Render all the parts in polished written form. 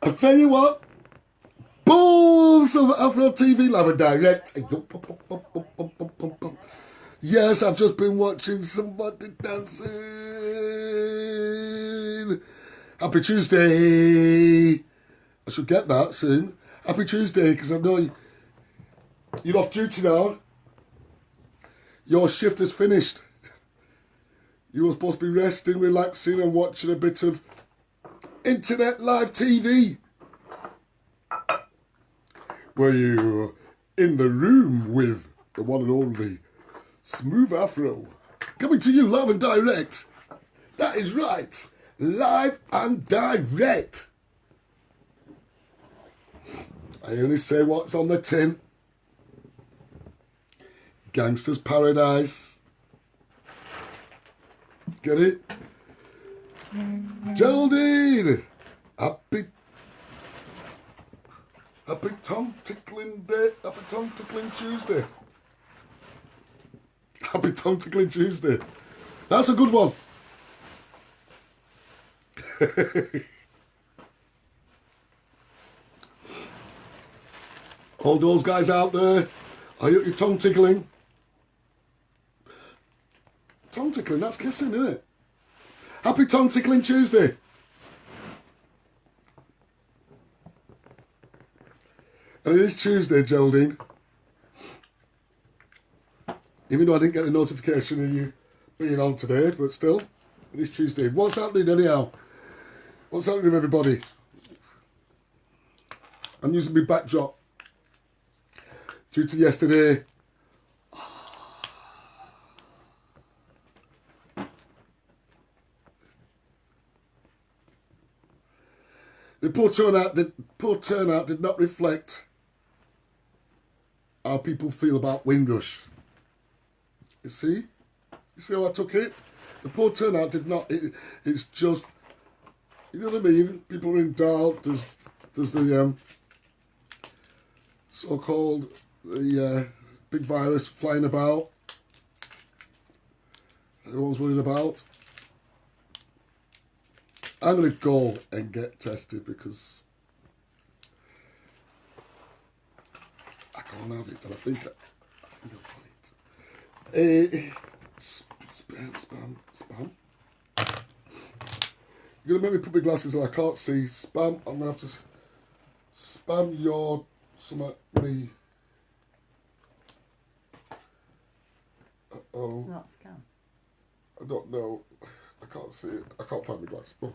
I'll tell you what. Balls of Afro TV Live and Direct. Yes, I've just been watching somebody dancing. Happy Tuesday. I should get that soon. Happy Tuesday, because I know you're off duty now. Your shift is finished. You were supposed to be resting, relaxing, and watching a bit of internet live TV. Were you in the room with the one and only Smooth Afro? Coming to you live and direct. That is right. Live and direct. I only say what's on the tin. Gangster's Paradise. Get it? Geraldine! Happy tongue tickling day. Happy tongue tickling Tuesday. Happy tongue tickling Tuesday. That's a good one. All those guys out there, I hope your tongue tickling. Tongue tickling, that's kissing, isn't it? Happy tongue tickling Tuesday. And it is Tuesday, Geraldine. Even though I didn't get a notification of you being on today, but still, it is Tuesday. What's happening anyhow? What's happening with everybody? I'm using my backdrop due to yesterday. The poor turnout did not reflect how people feel about Windrush. You see how I took it? The poor turnout did not. It's just, you know what I mean? People are in doubt. There's the so-called big virus flying about. Everyone's worried about. I'm going to go and get tested because I can't have it, and I think I'll put it. Spam. You're going to make me put my glasses on, I can't see. Spam, I'm going to have to spam your, me. Uh-oh. It's not scam. I don't know. I can't see it. I can't find my glasses. Oh.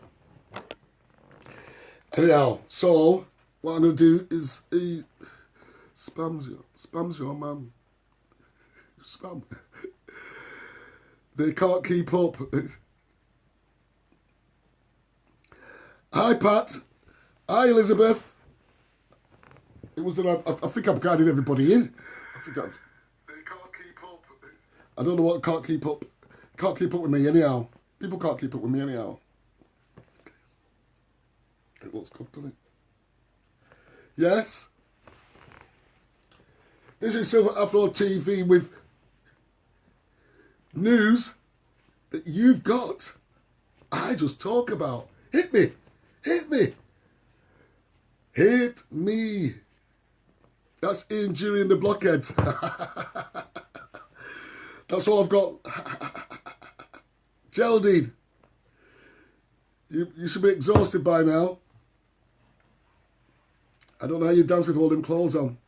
Anyhow, so what I'm going to do is he spams your man. Spam. They can't keep up. Hi, Pat. Hi, Elizabeth. It was that I think I've guided everybody in. They can't keep up. I don't know what can't keep up. Can't keep up with me anyhow. People can't keep up with me anyhow. It looks good, doesn't it? Yes? This is Silver Afro TV with news that you've got. I just talk about. Hit me. Hit me. Hit me. That's Ian Jury and the Blockheads. That's all I've got. Geraldine, you should be exhausted by now. I don't know how you dance with all them clothes on.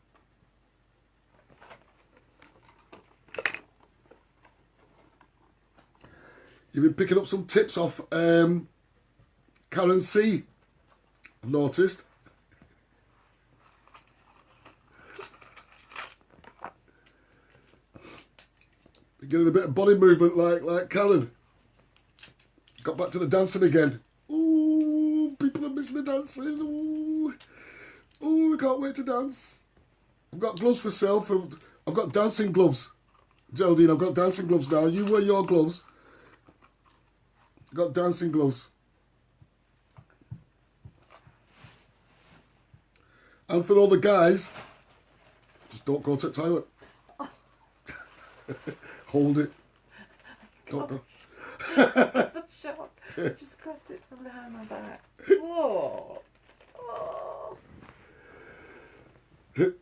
You've been picking up some tips off Karen C, I've noticed. You're getting a bit of body movement like Karen. Got back to the dancing again. Ooh, people are missing the dancing. Ooh, I can't wait to dance. I've got gloves for sale. I've got dancing gloves. Geraldine, I've got dancing gloves now. You wear your gloves. I've got dancing gloves. And for all the guys, just don't go to the toilet. Oh. Hold it. Don't go. Shock. I just grabbed it from behind my back. Whoa. Oh. Come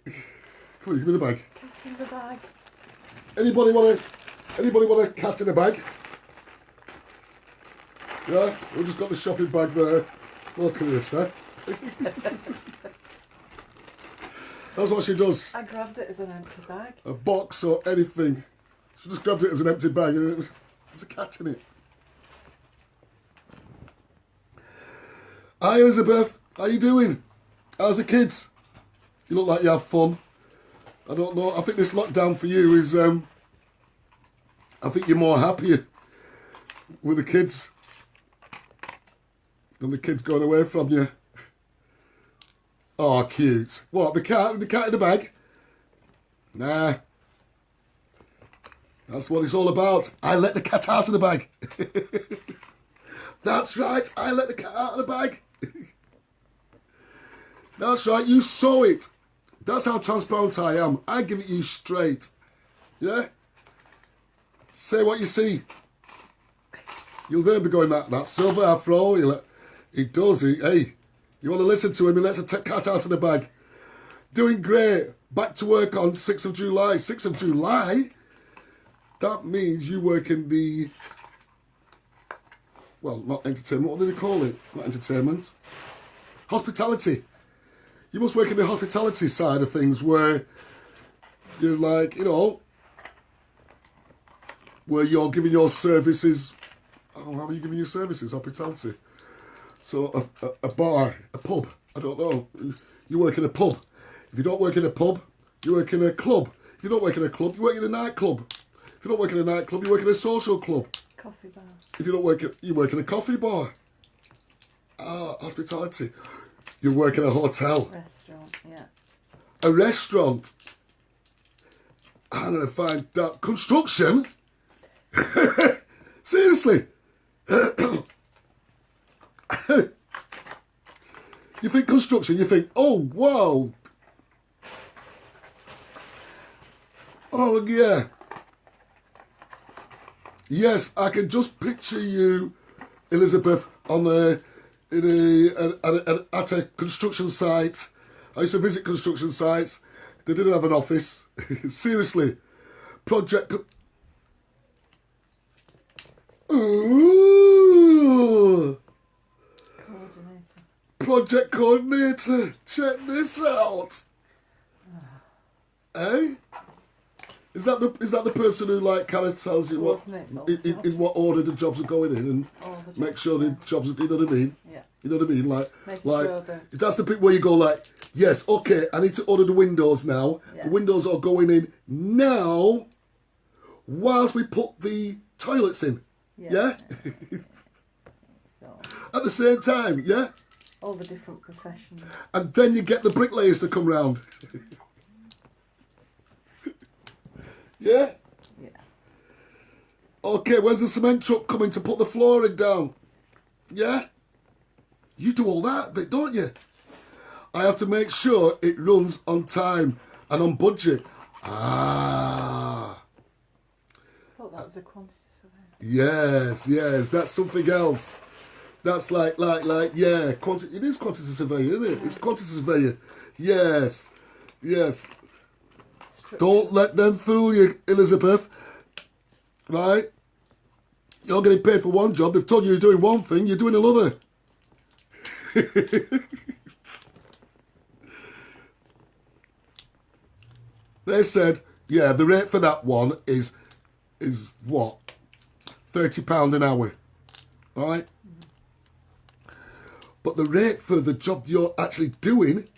on, give me the bag. Cat in the bag. Anybody want a cat in a bag? Yeah, we've just got the shopping bag there. Look at this, eh? That's what she does. I grabbed it as an empty bag. A box or anything. She just grabbed it as an empty bag and there's a cat in it. Hi Elizabeth, how you doing? How's the kids? You look like you have fun. I don't know, I think this lockdown for you is, I think you're more happier with the kids than the kids going away from you. Oh, cute. What, the cat in the bag? Nah. That's what it's all about. I let the cat out of the bag. That's right, I let the cat out of the bag. That's right, you saw it. That's how transparent I am. I give it you straight. Yeah? Say what you see. You'll then be going, that silver afro. He does. Hey, you want to listen to him? He lets a cat out of the bag. Doing great. Back to work on 6th of July. 6th of July? That means you work in the... Well, not entertainment. What do they call it? Not entertainment. Hospitality. You must work in the hospitality side of things where you're like, where you're giving your services. Oh, how are you giving your services? Hospitality. So a bar, a pub. I don't know. You work in a pub. If you don't work in a pub, you work in a club. If you don't work in a club, you work in a nightclub. If you don't work in a nightclub, you work in a social club. Coffee bar. If you don't work, you work in a coffee bar. Ah, hospitality. You work in a hotel. Restaurant, yeah. A restaurant. I'm going to find that. Construction? Seriously? You think construction, you think, oh, wow. Oh, yeah. Yes, I can just picture you, Elizabeth, on at a construction site. I used to visit construction sites. They didn't have an office. Seriously. Ooh. Coordinator. Project coordinator. Check this out. Eh? Is that the person who kind of tells you what in what order the jobs are going in and make sure the jobs are, you know what I mean? Yeah. You know what I mean? Like sure that's the bit where you go yes, okay, I need to order the windows now. Yeah. The windows are going in now whilst we put the toilets in. Yeah? So, At the same time, yeah? all the different professions. And then you get the bricklayers to come round. Yeah? Yeah. Okay, when's the cement truck coming to put the flooring down? Yeah? You do all that bit, don't you? I have to make sure it runs on time and on budget. Ah. I thought that was a quantity survey. Yes, that's something else. That's yeah, it is quantity surveyor, isn't it? It's quantity surveyor. Yes. Don't let them fool you, Elizabeth. Right? You're getting paid for one job. They've told you you're doing one thing, you're doing another. They said, yeah, the rate for that one is what? £30 an hour. Right? But the rate for the job you're actually doing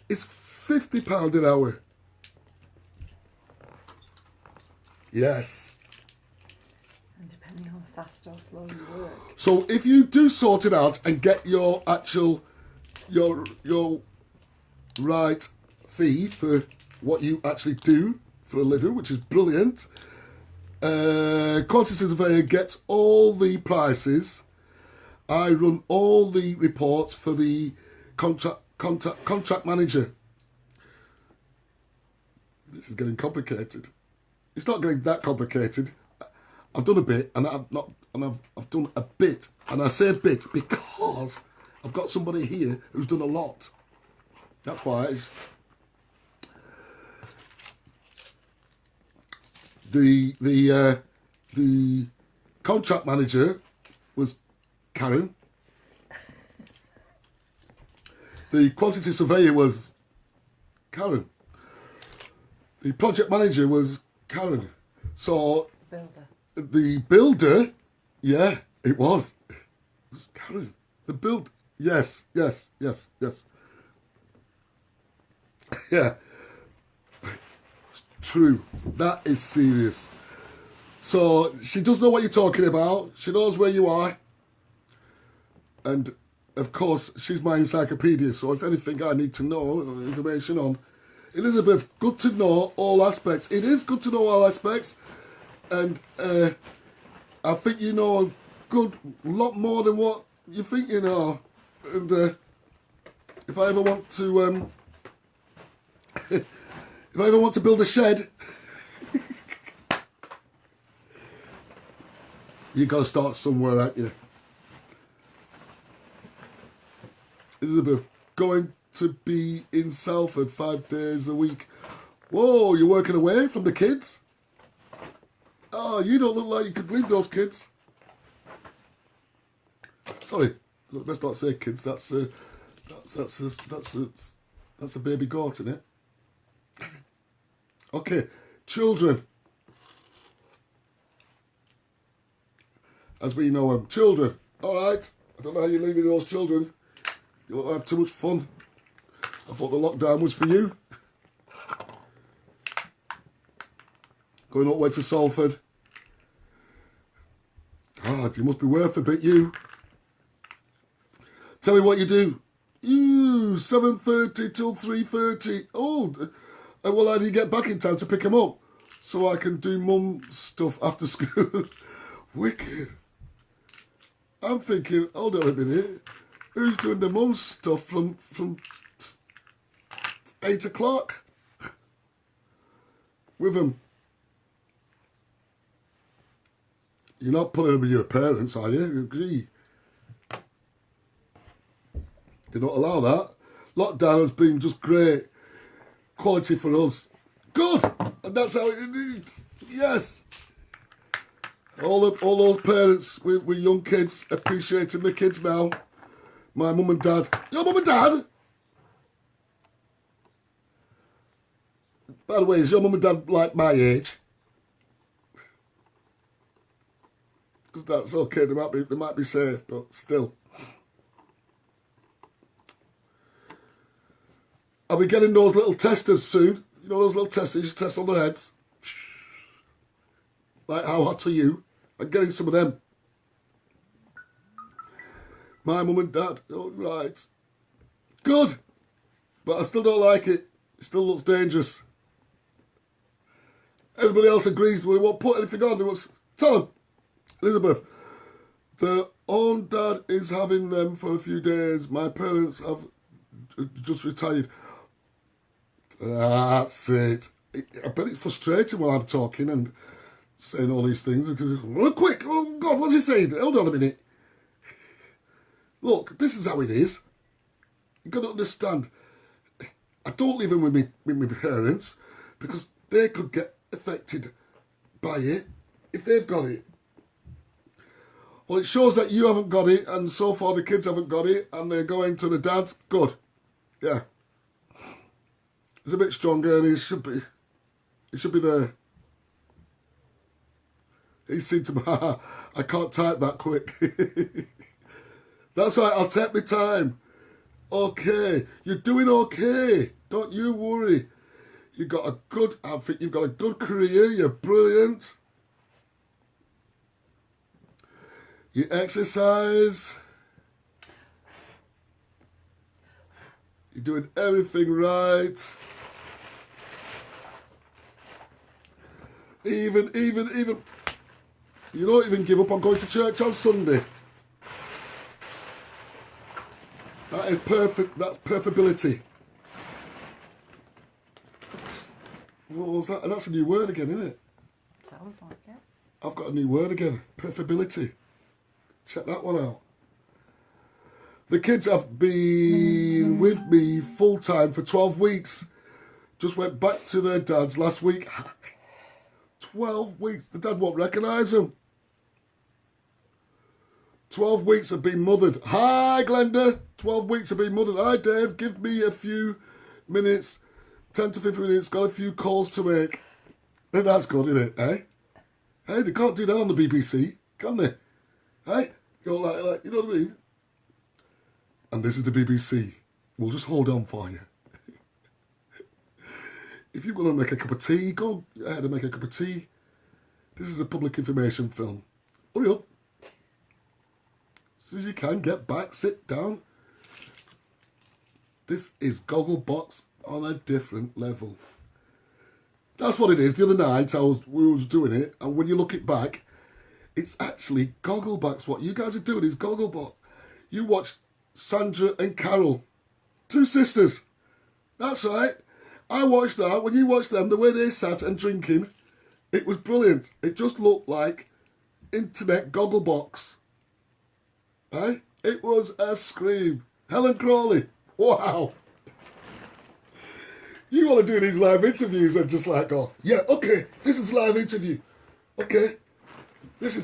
is £50 an hour. Yes. And depending on how fast or slow you work. So if you do sort it out and get your right fee for what you actually do for a living, which is brilliant, quantity surveyor gets all the prices. I run all the reports for the contract manager. This is getting complicated. It's not getting that complicated. I've done a bit, and I've done a bit, and I say a bit because I've got somebody here who's done a lot. That's why the contract manager was Karen. The quantity surveyor was Karen. The project manager was Karen. So Builder. the builder, yeah, it was. It was Karen. The build, yes. Yeah. It's true. That is serious. So she does know what you're talking about. She knows where you are. And of course, she's my encyclopedia. So if anything I need to know information on Elizabeth, good to know all aspects. It is good to know all aspects. And I think you know a good lot more than what you think you know. And if I ever want to, if I ever want to build a shed, you got to start somewhere, ain't you? Elizabeth, going to be in Salford 5 days a week. Whoa, you're working away from the kids? Oh, you don't look like you could leave those kids. Sorry, let's not say kids. That's a baby goat, isn't it? Okay, children. As we know them, children. All right. I don't know how you're leaving those children. You won't have too much fun. I thought the lockdown was for you. Going all the way to Salford. God, you must be worth a bit, you. Tell me what you do. You, 7:30 till 3:30. Oh, well, how do you get back in time to pick him up? So I can do mum stuff after school. Wicked. I'm thinking, hold on a minute. Who's doing the mum stuff from 8 o'clock? With them. You're not putting them with your parents, are you? You agree? They don't allow that. Lockdown has been just great. Quality for us. Good! And that's how it is. Yes! All those parents with young kids appreciating the kids now. My mum and dad. Your mum and dad? By the way, is your mum and dad like my age? Because that's okay, they might be safe, but still. Are we getting those little testers soon? You know those little testers you test on their heads? Like, how hot are you? I'm getting some of them. My mum and dad. All right. Good. But I still don't like it. It still looks dangerous. Everybody else agrees. We won't put anything on. They won't... Tell them. Elizabeth, their own dad is having them for a few days. My parents have just retired. That's it. I bet it's frustrating when I'm talking and saying all these things because, well, quick, oh God, what's he saying? Hold on a minute. Look, this is how it is. You've got to understand. I don't live in with my parents because they could get affected by it if they've got it. Well, it shows that you haven't got it, and so far the kids haven't got it, and they're going to the dads. Good. Yeah. He's a bit stronger, and he should be there. He seemed to... I can't type that quick. That's right, I'll take my time. Okay, you're doing okay. Don't you worry. You've got a good outfit. You've got a good career. You're brilliant. You exercise. You're doing everything right. Even. You don't even give up on going to church on Sunday. That is perfect. That's perfability. What was that? That's a new word again, isn't it? Sounds like it. I've got a new word again. Perfability. Check that one out. The kids have been with me full time for 12 weeks. Just went back to their dads last week. 12 weeks. The dad won't recognise them. 12 weeks have been mothered. Hi, Glenda. 12 weeks have been mothered. Hi, Dave. Give me a few minutes. 10 to 15 minutes. Got a few calls to make. And that's good, isn't it, eh? Hey, they can't do that on the BBC, can they? Hey? Go like, you know what I mean? And this is the BBC. We'll just hold on for you. If you want to make a cup of tea, go ahead and make a cup of tea. This is a public information film. Hurry up. As soon as you can, get back, sit down. This is Gogglebox on a different level. That's what it is. The other night we was doing it, and when you look it back, it's actually Gogglebox. What you guys are doing is Gogglebox. You watch Sandra and Carol, two sisters. That's right. I watched that. When you watched them, the way they sat and drinking, it was brilliant. It just looked like internet Gogglebox. Eh? It was a scream. Helen Crawley. Wow. You want to do these live interviews and just like, oh, yeah, okay, this is live interview. Okay. This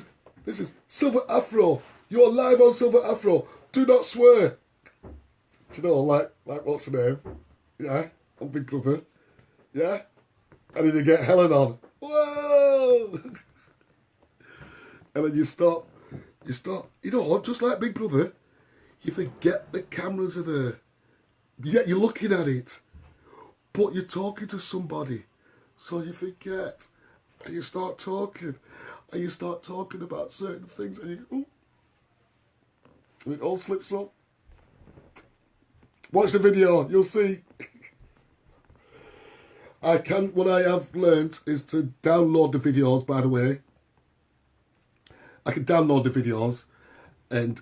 is Silver Afro. You're live on Silver Afro. Do not swear. Do you know, like what's her name? Yeah, on Big Brother. Yeah? And then you get Helen on. Whoa! And then you stop, you know, just like Big Brother, you forget the cameras are there. Yet you're looking at it. But you're talking to somebody. So you forget. And you start talking. And you start talking about certain things. And you go, and it all slips up. Watch the video. You'll see. What I have learnt is to download the videos, by the way. I can download the videos and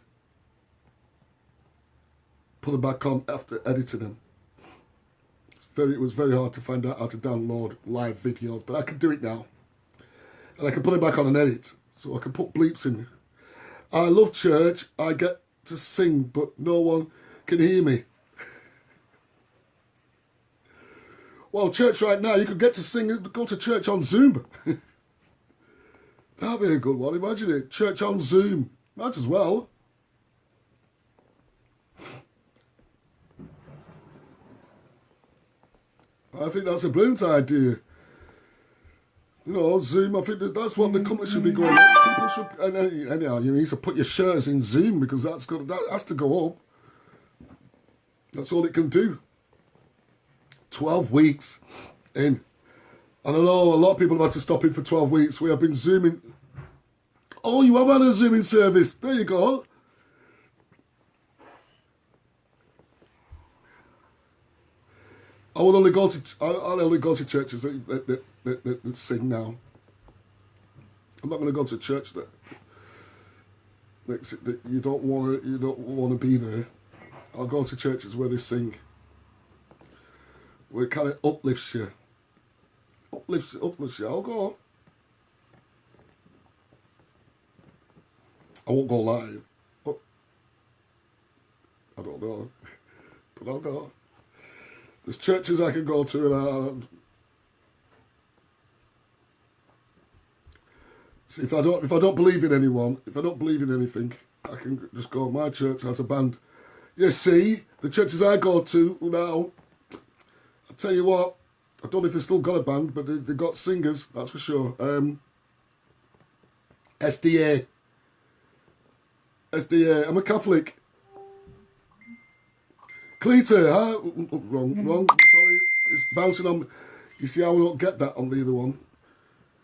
put them back on after editing them. It was very hard to find out how to download live videos, but I can do it now. And I can put it back on and edit, so I can put bleeps in. I love church. I get to sing, but no one can hear me. Well, church right now, you could get to sing and go to church on Zoom. That'd be a good one. Imagine it. Church on Zoom. Might as well. I think that's a brilliant idea. You know, Zoom, I think that's what the company should be going up. People should, anyhow, you need to put your shares in Zoom because that has to go up. That's all it can do. 12 weeks in. And I know a lot of people have had to stop it for 12 weeks. We have been Zooming. Oh, you have had a Zooming service. There you go. I'll only go to churches that sing now. I'm not going to go to a church that you don't want to be there. I'll go to churches where they sing. Where it kind of uplifts you. Uplifts you. I'll go. I won't go live. Oh, I don't know, but I'll go. There's churches I can go to, and see if I don't believe in anyone, if I don't believe in anything, I can just go. My church has a band. You see, the churches I go to now, I tell you what, I don't know if they've still got a band, but they've got singers, that's for sure. SDA. I'm a Catholic. Cleater, huh? Wrong. Sorry, it's bouncing on. You see how I don't get that on the other one?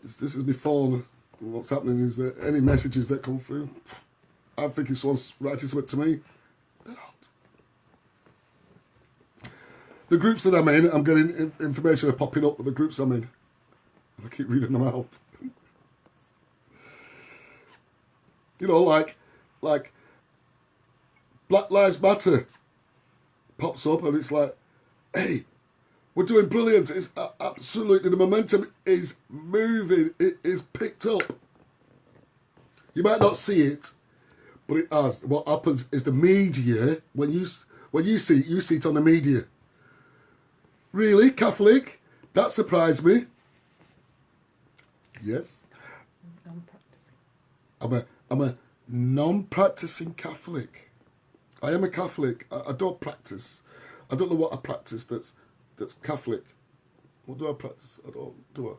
This is my phone. What's happening is that any messages that come through, I'm thinking someone's writing something to me. They're not. The groups that I'm in, I'm getting information are popping up with the groups I'm in. And I keep reading them out. You know, like Black Lives Matter pops up and it's like, hey, we're doing brilliant. It's absolutely, the momentum is moving. It is picked up. You might not see it, But it has. What happens is the media, when you see it, you see it on the media. Really? Catholic? That surprised me. Yes. Non-practicing. I'm a non-practicing Catholic. I am a Catholic. I don't practice. I don't know what I practice that's Catholic. What do I practice? I don't, do I?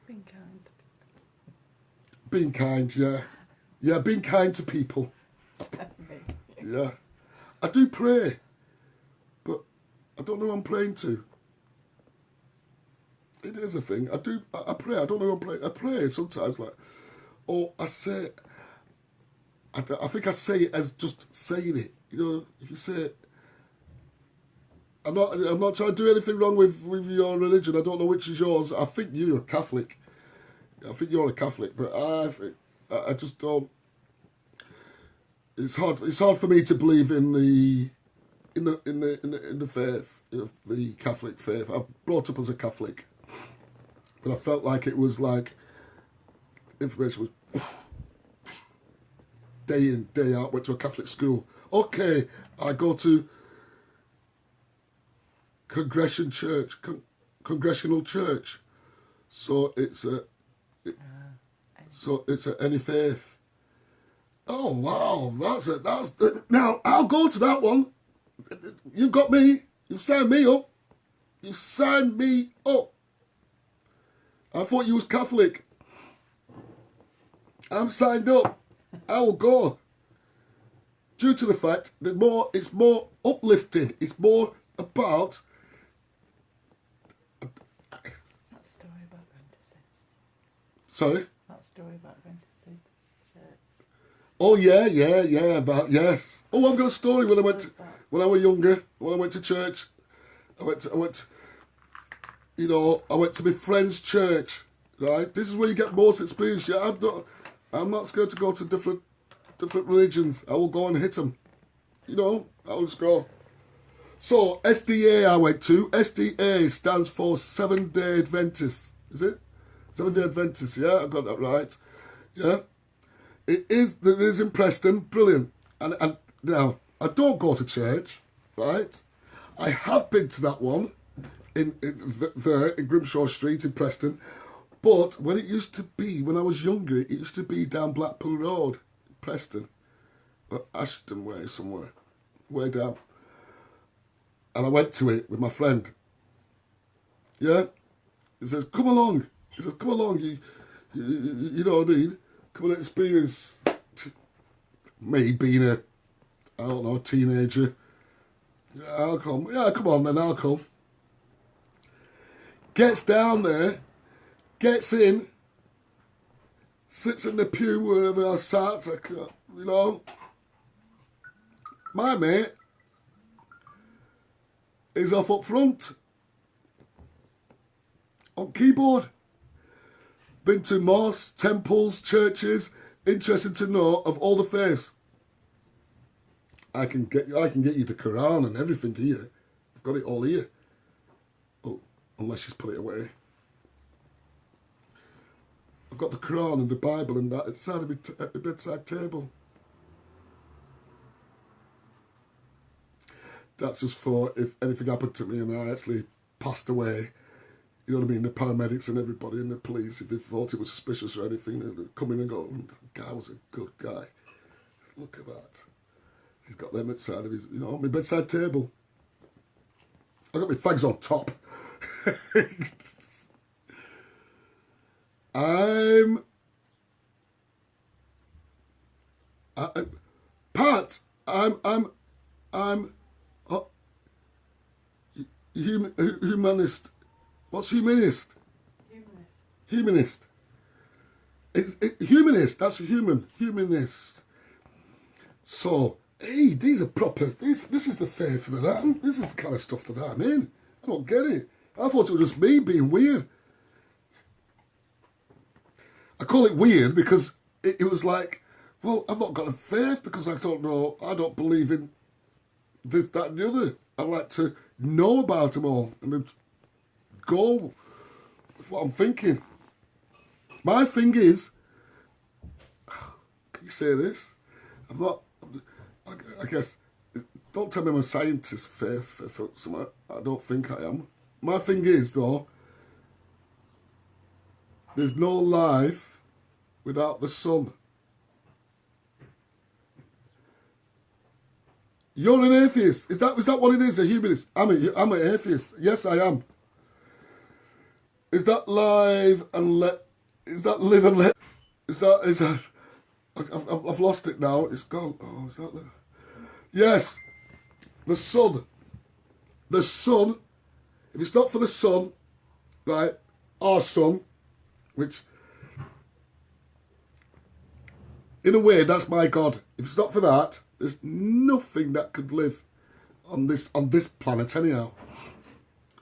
Being kind to Being kind, yeah. Yeah, being kind to people. people. Yeah. I do pray, but I don't know who I'm praying to. It is a thing. I pray. I don't know who I'm praying. I pray sometimes, like, or I say, I think I say it as just saying it. You know, if you say it, I'm not trying to do anything wrong with your religion. I don't know which is yours. I think you're a Catholic. I think you're a Catholic, but I just don't. It's hard for me to believe in the faith of the Catholic faith. I brought up as a Catholic, but I felt like it was like information was day in day out. Went to a Catholic school. Okay, I go to Congregational Church, so it's any faith. Oh wow, that's it. Now I'll go to that one. You got me. You signed me up. You signed me up. I thought you was Catholic. I'm signed up. I will go. Due to the fact that it's more uplifting. It's more about. That story about going to Sid's. Sorry. That story about going to Sid's church. Oh yeah. About yes. Oh, I've got a story when I was younger. When I went to church, I went. I went to my friend's church. Right. This is where you get most experience. Yeah, I'm not scared to go to different religions. I will go and hit them. I will just go. So SDA I went to. SDA stands for Seventh-day Adventist. Is it? Seventh-day Adventist. Yeah, I got that right. Yeah. It is in Preston. Brilliant. And now, I don't go to church, right? I have been to that one in Grimshaw Street in Preston. But when I was younger, it used to be down Blackpool Road, Preston. Or Ashton Way, somewhere. Way down. And I went to it with my friend. Yeah? He says, come along. He says, come along. You know what I mean? Come and experience me being a teenager. Yeah, I'll come. Yeah, come on then, I'll come. Gets down there, gets in, sits in the pew wherever I sat, My mate is off up front on keyboard. Been to mosques, temples, churches. Interested to know of all the faiths. I can get you the Quran and everything here. I've got it all here. Oh, unless she's put it away. I've got the Quran and the Bible and that inside of at the bedside table. That's just for if anything happened to me and I actually passed away. You know what I mean? The paramedics and everybody and the police, if they thought it was suspicious or anything, they'd come in and go, that guy was a good guy. Look at that. He's got them outside of his, my bedside table. I've got my fags on top. Humanist. What's humanist? Humanist. Humanist. That's a human. Humanist. So, hey, these are proper. This is the faith that this is the kind of stuff that I'm in. I don't get it. I thought it was just me being weird. I call it weird because it was like, well, I've not got a faith because I don't know. I don't believe in this, that, and the other. I like to know about them all and then go with what I'm thinking. My thing is, can you say this? I'm not. I guess. Don't tell me I'm a scientist, Faith. I don't think I am. My thing is, though, there's no life without the sun. You're an atheist. Is that what it is? A humanist? I'm an atheist. Yes, I am. Is that live and let? Is that live and let? Is that? I've lost it now. It's gone. Oh, is that? Yes, the sun. The sun. If it's not for the sun, right? Our sun, which, in a way, that's my God. If it's not for that, there's nothing that could live on this planet anyhow,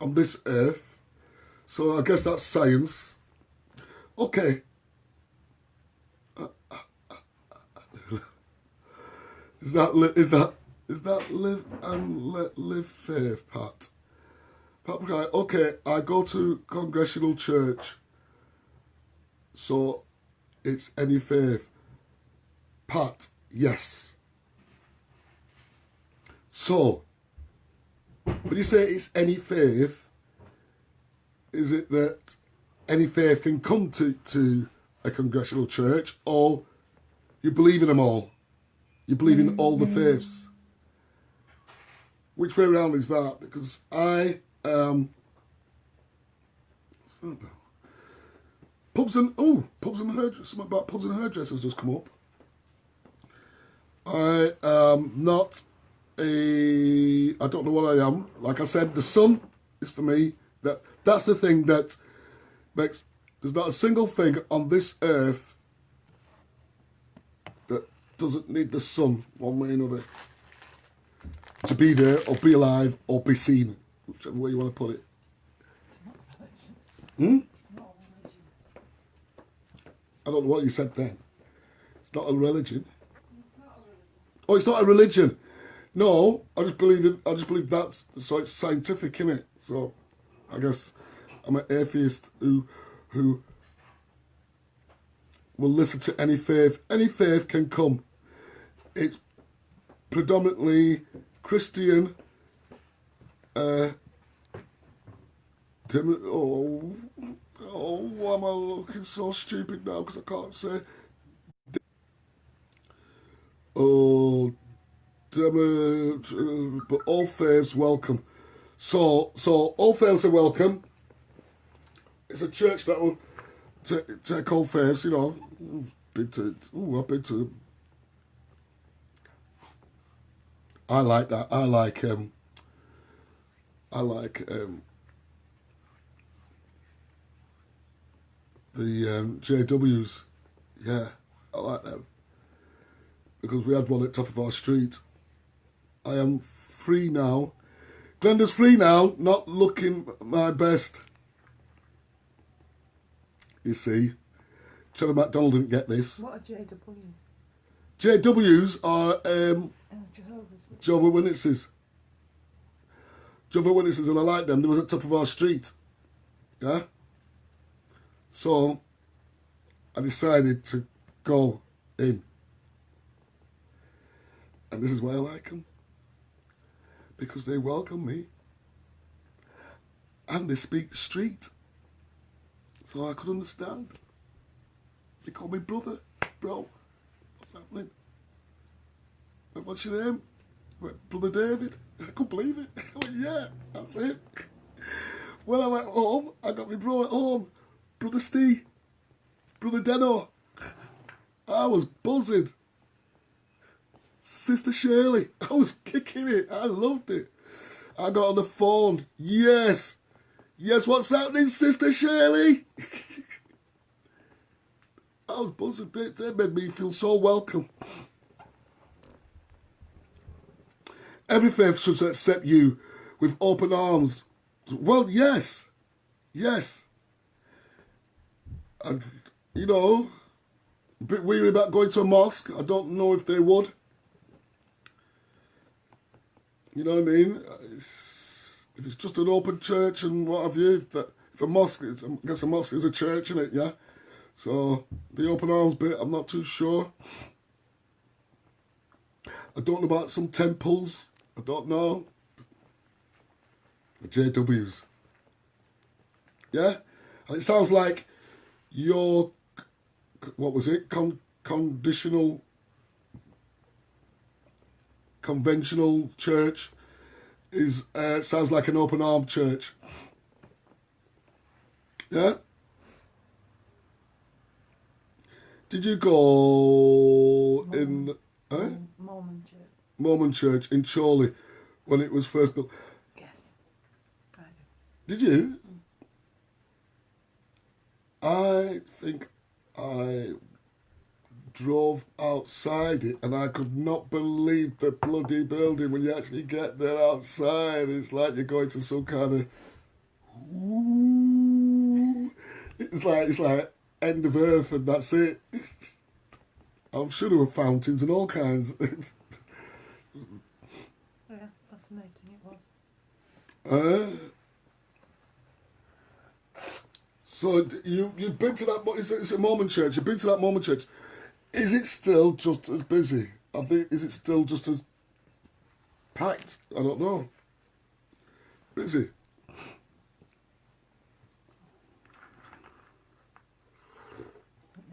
on this earth. So I guess that's science. Okay. Is that live and let live faith, Pat? Pat, okay, I go to Congregational Church, so it's any faith. Pat, yes. So, when you say it's any faith, is it that any faith can come to a Congregational Church, or you believe in them all? You believe in all the faiths? Which way around is that? Because what's that about? Pubs and hairdressers. Something about pubs and hairdressers just come up. I am not I don't know what I am. Like I said, the sun is for me. That's the thing that makes. There's not a single thing on this earth that doesn't need the sun one way or another to be there or be alive or be seen, whichever way you want to put it. It's not religion. It's not religion. I don't know what you said then. It's not a religion. Oh, it's not a religion. No, I just believe that's so it's scientific, innit? So I guess I'm an atheist who will listen to any faith. Any faith can come. It's predominantly Christian. Why am I looking so stupid now? Because I can't say. But all faiths welcome. So all faiths are welcome. It's a church that will take all faiths, you know. I've been to. I like that. I like the JWs. Yeah, I like them. Because we had one at the top of our street. I am free now. Glenda's free now, not looking my best. You see. Trevor McDonald didn't get this. What are JWs? JWs are Jehovah's Witnesses. Jehovah's Witnesses, and I like them. They was at the top of our street. Yeah? So, I decided to go in. And this is why I like them. Because they welcome me. And they speak the street. So I could understand. They call me brother. Bro, what's happening? What's your name? Brother David. I couldn't believe it. I went, yeah, that's it. When I went home, I got my bro at home. Brother Steve. Brother Deno. I was buzzing. Sister Shirley. I was kicking it. I loved it. I got on the phone. Yes. Yes, what's happening, Sister Shirley? I was buzzing. They made me feel so welcome. Every faith should accept you with open arms. Well, yes. Yes. And, you know, a bit weary about going to a mosque. I don't know if they would. You know what I mean? If it's just an open church and what have you, if a mosque is, I guess a mosque is a church, isn't it? Yeah. So the open arms bit, I'm not too sure. I don't know about some temples. I don't know. The JWs. Yeah? And it sounds like your, what was it? Conventional church is sounds like an open arm church. Yeah? Did you go in Mormon church. Mormon Church in Chorley when it was first built? Yes, I do. Did you? I think I drove outside it and I could not believe the bloody building. When you actually get there outside, it's like you're going to some kind of... Ooh, it's like end of earth and that's it. I'm sure there were fountains and all kinds. Yeah, fascinating it was. So you've been to that? It's a Mormon church. You've been to that Mormon church. Is it still just as busy? I think is it still just as packed? I don't know. Busy.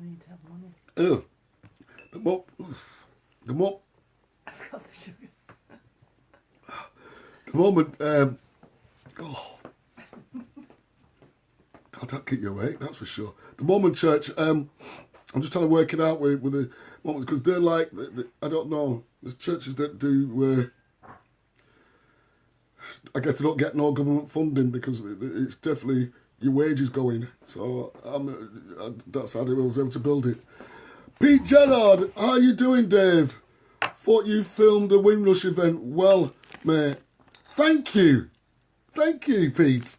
We need to have money. Ugh. I've got the sugar. The moment. Oh. God, that'll keep you awake, that's for sure. The Mormon church, I'm just trying to work it out with the Mormons, because they're like, I don't know, there's churches that do, I guess they don't get no government funding because it's definitely your wages going. So that's how they was able to build it. Pete Gerard, how you doing, Dave? Thought you filmed the Windrush event well, mate. Thank you, Pete.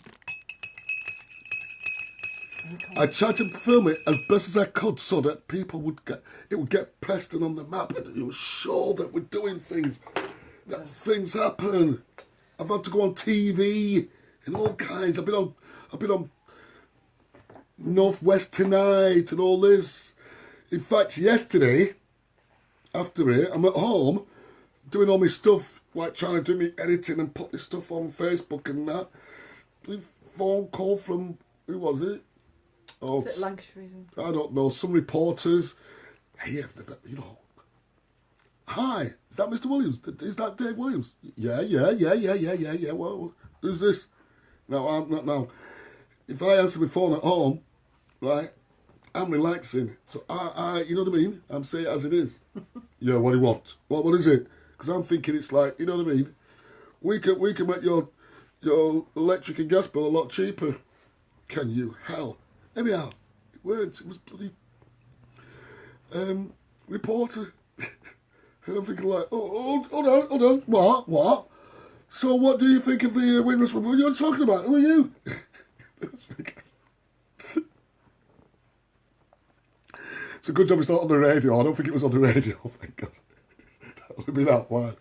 I tried to film it as best as I could so that people would get Preston on the map and it was sure that we're doing things, that things happen. I've had to go on TV and all kinds. I've been on Northwest Tonight and all this. In fact, yesterday, after it, I'm at home doing all my stuff, like trying to do my editing and put this stuff on Facebook and that. A phone call from, who was it? Oh, Is it Lancashire? I don't know, some reporters. Hey, I've never, hi, is that Mr. Williams? Is that Dave Williams? Yeah. Well, who's this? No, I'm not now. If I answer my phone at home, right, I'm relaxing. So I you know what I mean? I'm saying it as it is. Yeah, what do you want? What is it? Because I'm thinking it's like, you know what I mean? We can make your electric and gas bill a lot cheaper. Can you? Hell. Anyhow, it weren't. It was bloody reporter. And I'm thinking like, hold on, what? So what do you think of the Windrush? What are you talking about? Who are you? It's a good job it's not on the radio. I don't think it was on the radio, thank God. That would have been out live.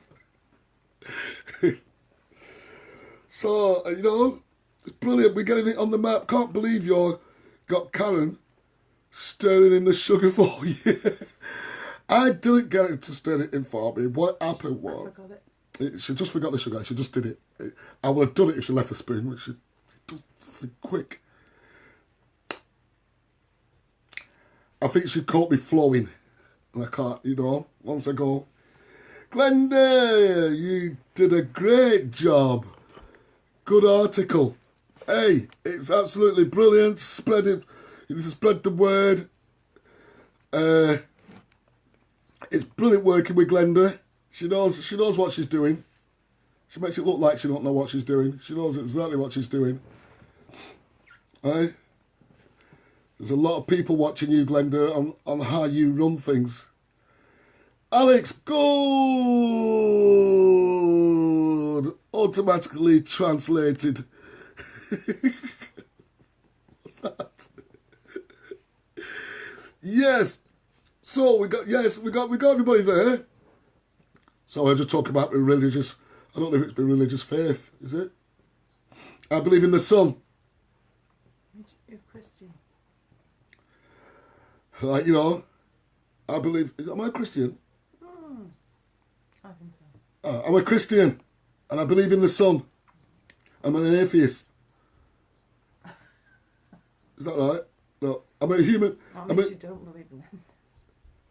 So, it's brilliant. We're getting it on the map. Can't believe you're got Karen stirring in the sugar for you. I didn't get it to stir it in for me. What happened was... I forgot it. She just forgot the sugar. She just did it. I would have done it if she left a spoon, which she does quick. I think she caught me flowing. And I can't, once I go... Glenda, you did a great job. Good article. Hey, it's absolutely brilliant. Spread it. You need to spread the word. It's brilliant working with Glenda. She knows what she's doing. She makes it look like she don't know what she's doing. She knows exactly what she's doing. Hey? There's a lot of people watching you, Glenda, on how you run things. Alex, good. Automatically translated. What's that? Yes. So we got everybody there. So I just talk about religious. I don't know if it's been religious faith, is it? I believe in the sun. You're Christian. Like, I believe. Am I Christian? I think so. I'm a Christian, and I believe in the sun. I'm an atheist. Is that right? No, I'm a human. That means you don't believe in him.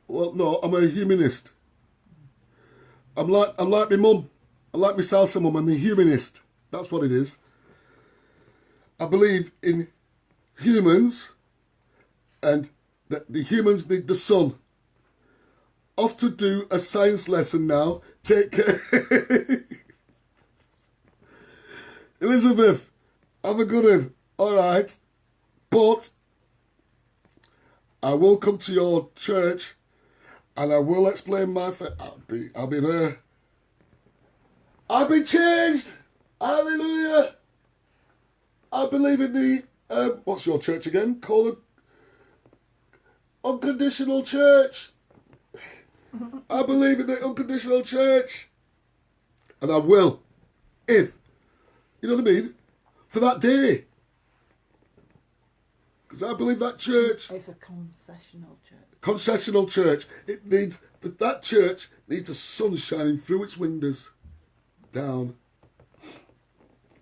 Well, no, I'm a humanist. I'm like my mum. I like my salsa mum. I'm a humanist. That's what it is. I believe in humans, and that the humans need the sun. Off to do a science lesson now. Take care. Elizabeth, have a good one. All right. But I will come to your church and I will explain my faith. I'll be there. I've been changed. Hallelujah. I believe in the, what's your church again? Call it Unconditional Church. I believe in the Unconditional Church. And I will. If, you know what I mean? For that day. Because I believe that church... It's a concessional church. Concessional church. It needs... That church needs the sun shining through its windows. Down.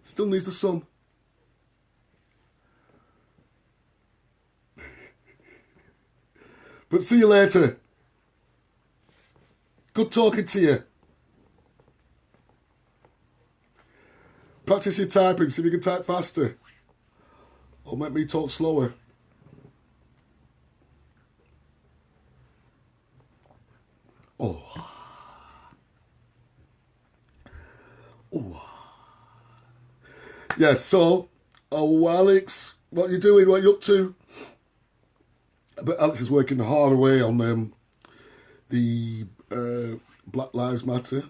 Still needs the sun. But see you later. Good talking to you. Practice your typing, see if you can type faster. Or make me talk slower. Oh. Oh. Yeah, so, Alex, what are you doing? What are you up to? But Alex is working hard away on the Black Lives Matter.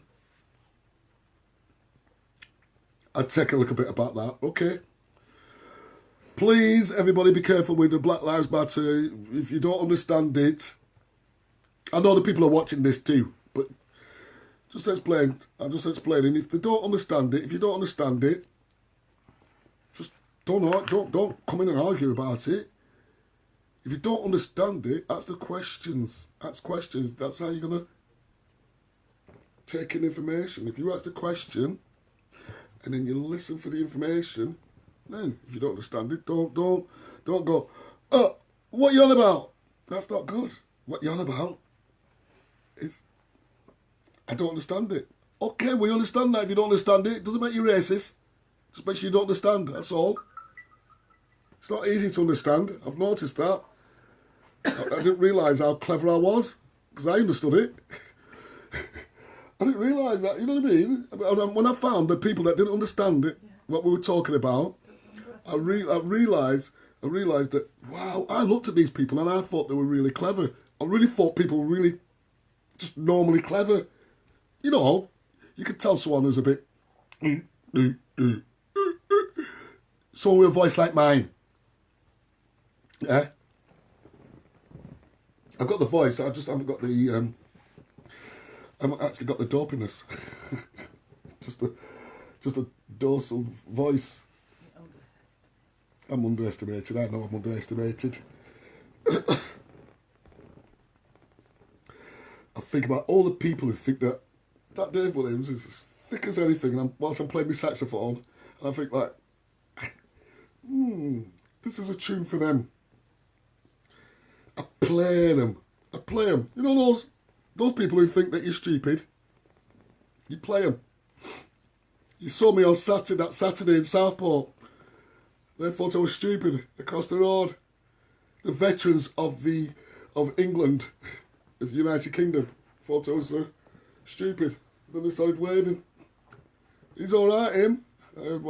I'd take a look a bit about that. Okay. Please, everybody, be careful with the Black Lives Matter. If you don't understand it, I know the people are watching this too, but just explain. I'm just explaining. If they don't understand it, if you don't understand it, just don't come in and argue about it. If you don't understand it, ask the questions. Ask questions. That's how you're gonna take in information. If you ask the question and then you listen for the information, then if you don't understand it, don't go, oh, what you on about? That's not good. What you on about is, I don't understand it. Okay, we understand that. If you don't understand it, it doesn't make you racist. Just makes you don't understand, that's all. It's not easy to understand. I've noticed that. I didn't realise how clever I was, because I understood it. I didn't realise that, you know what I mean? When I found the people that didn't understand it, what we were talking about, I realised that, wow, I looked at these people and I thought they were really clever. I really thought people were really just normally clever. You know, you could tell someone who's a bit... someone with a voice like mine. Yeah? I've got the voice, I just haven't got the... I haven't actually got the dopiness. just a docile voice. I'm underestimated. I know I'm underestimated. I think about all the people who think that Dave Williams is as thick as anything, and whilst I'm playing my saxophone, and I think like, this is a tune for them. I play them. You know those people who think that you're stupid? You play them. You saw me on that Saturday in Southport. They thought I was stupid across the road. The veterans of England, of the United Kingdom, thought I was stupid. Then they started waving. He's all right, him. I heard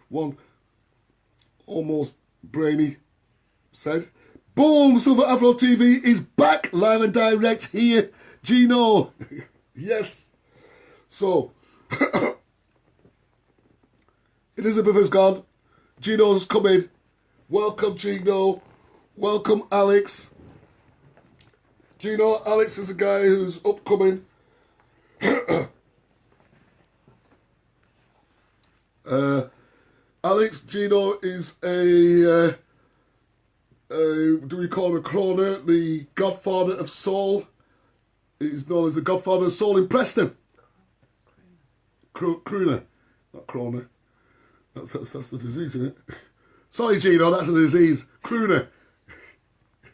one almost brainy said, boom, Silver Afro TV is back live and direct here. Gino. Yes. So, Elizabeth has gone. Gino's coming. Welcome, Gino. Welcome, Alex. Gino, Alex is a guy who's upcoming. Alex, Gino is a do we call him a crooner? The godfather of soul. He's known as the godfather of soul in Preston. Crooner. Not Croner. That's the disease, isn't it? Sorry, Gino, that's a disease. Crooner.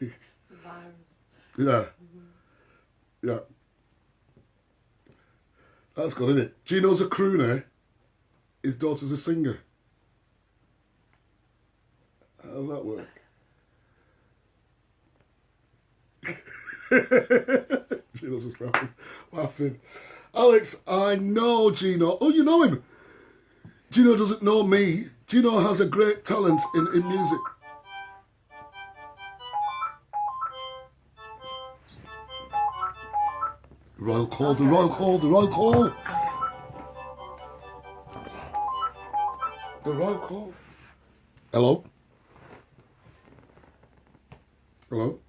It's a virus. Yeah. Yeah. That's good, isn't it? Gino's a crooner. His daughter's a singer. How does that work? Gino's just laughing. Alex, I know Gino. Oh, you know him. Gino doesn't know me. Gino has a great talent in music. Royal call, the royal call, the royal call. The royal call. Hello? Hello?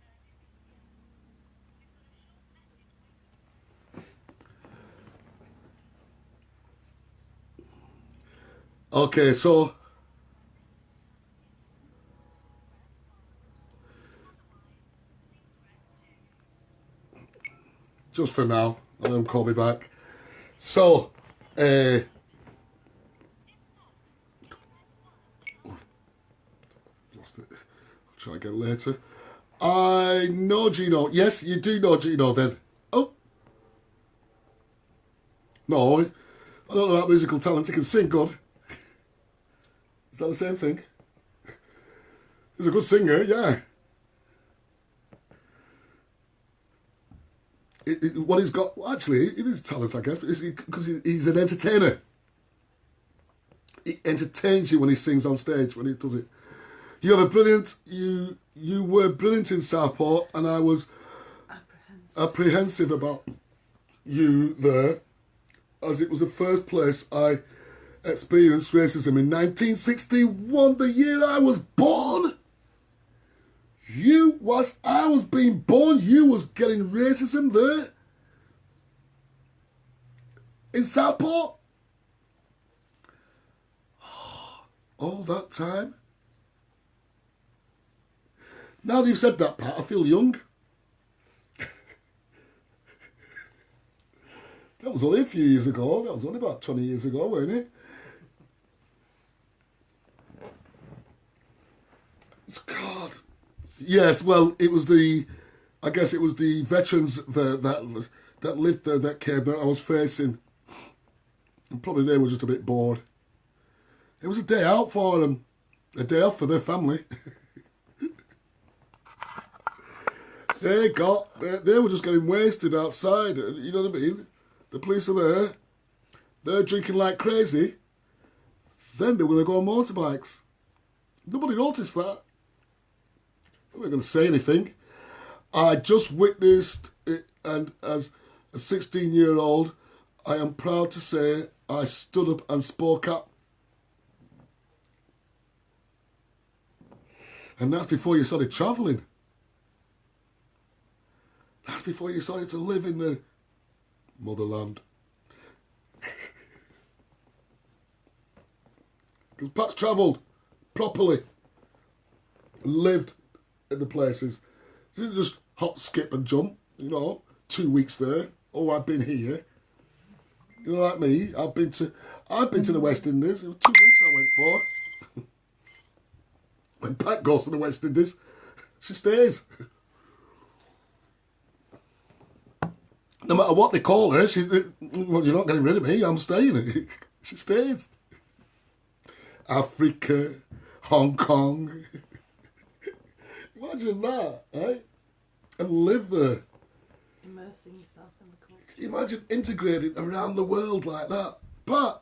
Okay, so just for now, and then call me back. So, lost it. I'll try again later. I know Gino. Yes, you do know Gino then. Oh. No, I don't know about musical talent. He can sing good. Is that the same thing? He's a good singer, yeah. What he's got, well, actually, it is talent, I guess, because he's an entertainer. He entertains you when he sings on stage, when he does it. You have a brilliant, you were brilliant in Southport, and I was apprehensive about you there, as it was the first place I experienced racism in 1961, the year I was born. I was being born, you was getting racism there in Southport. All that time. Now that you've said that, Pat, I feel young. That was only a few years ago. That was only about 20 years ago, wasn't it? God. Yes, well, I guess it was the veterans that lived there that came that I was facing. And probably they were just a bit bored. It was a day out for them. A day off for their family. They were just getting wasted outside. You know what I mean? The police are there. They're drinking like crazy. Then they were going to go on motorbikes. Nobody noticed that. I wasn't going to say anything. I just witnessed it, and as a 16-year-old, I am proud to say I stood up and spoke up. And that's before you started travelling. That's before you started to live in the motherland. Because Pat's travelled properly, lived in the places. You didn't just hop, skip and jump, 2 weeks there. Oh, I've been here. You know, like me, I've been to the West Indies. It was 2 weeks I went for. When Pat goes to the West Indies, she stays. No matter what they call her, well, you're not getting rid of me, I'm staying. She stays. Africa, Hong Kong. Imagine that, eh? And live there. Immersing yourself in the culture. Imagine integrating around the world like that. But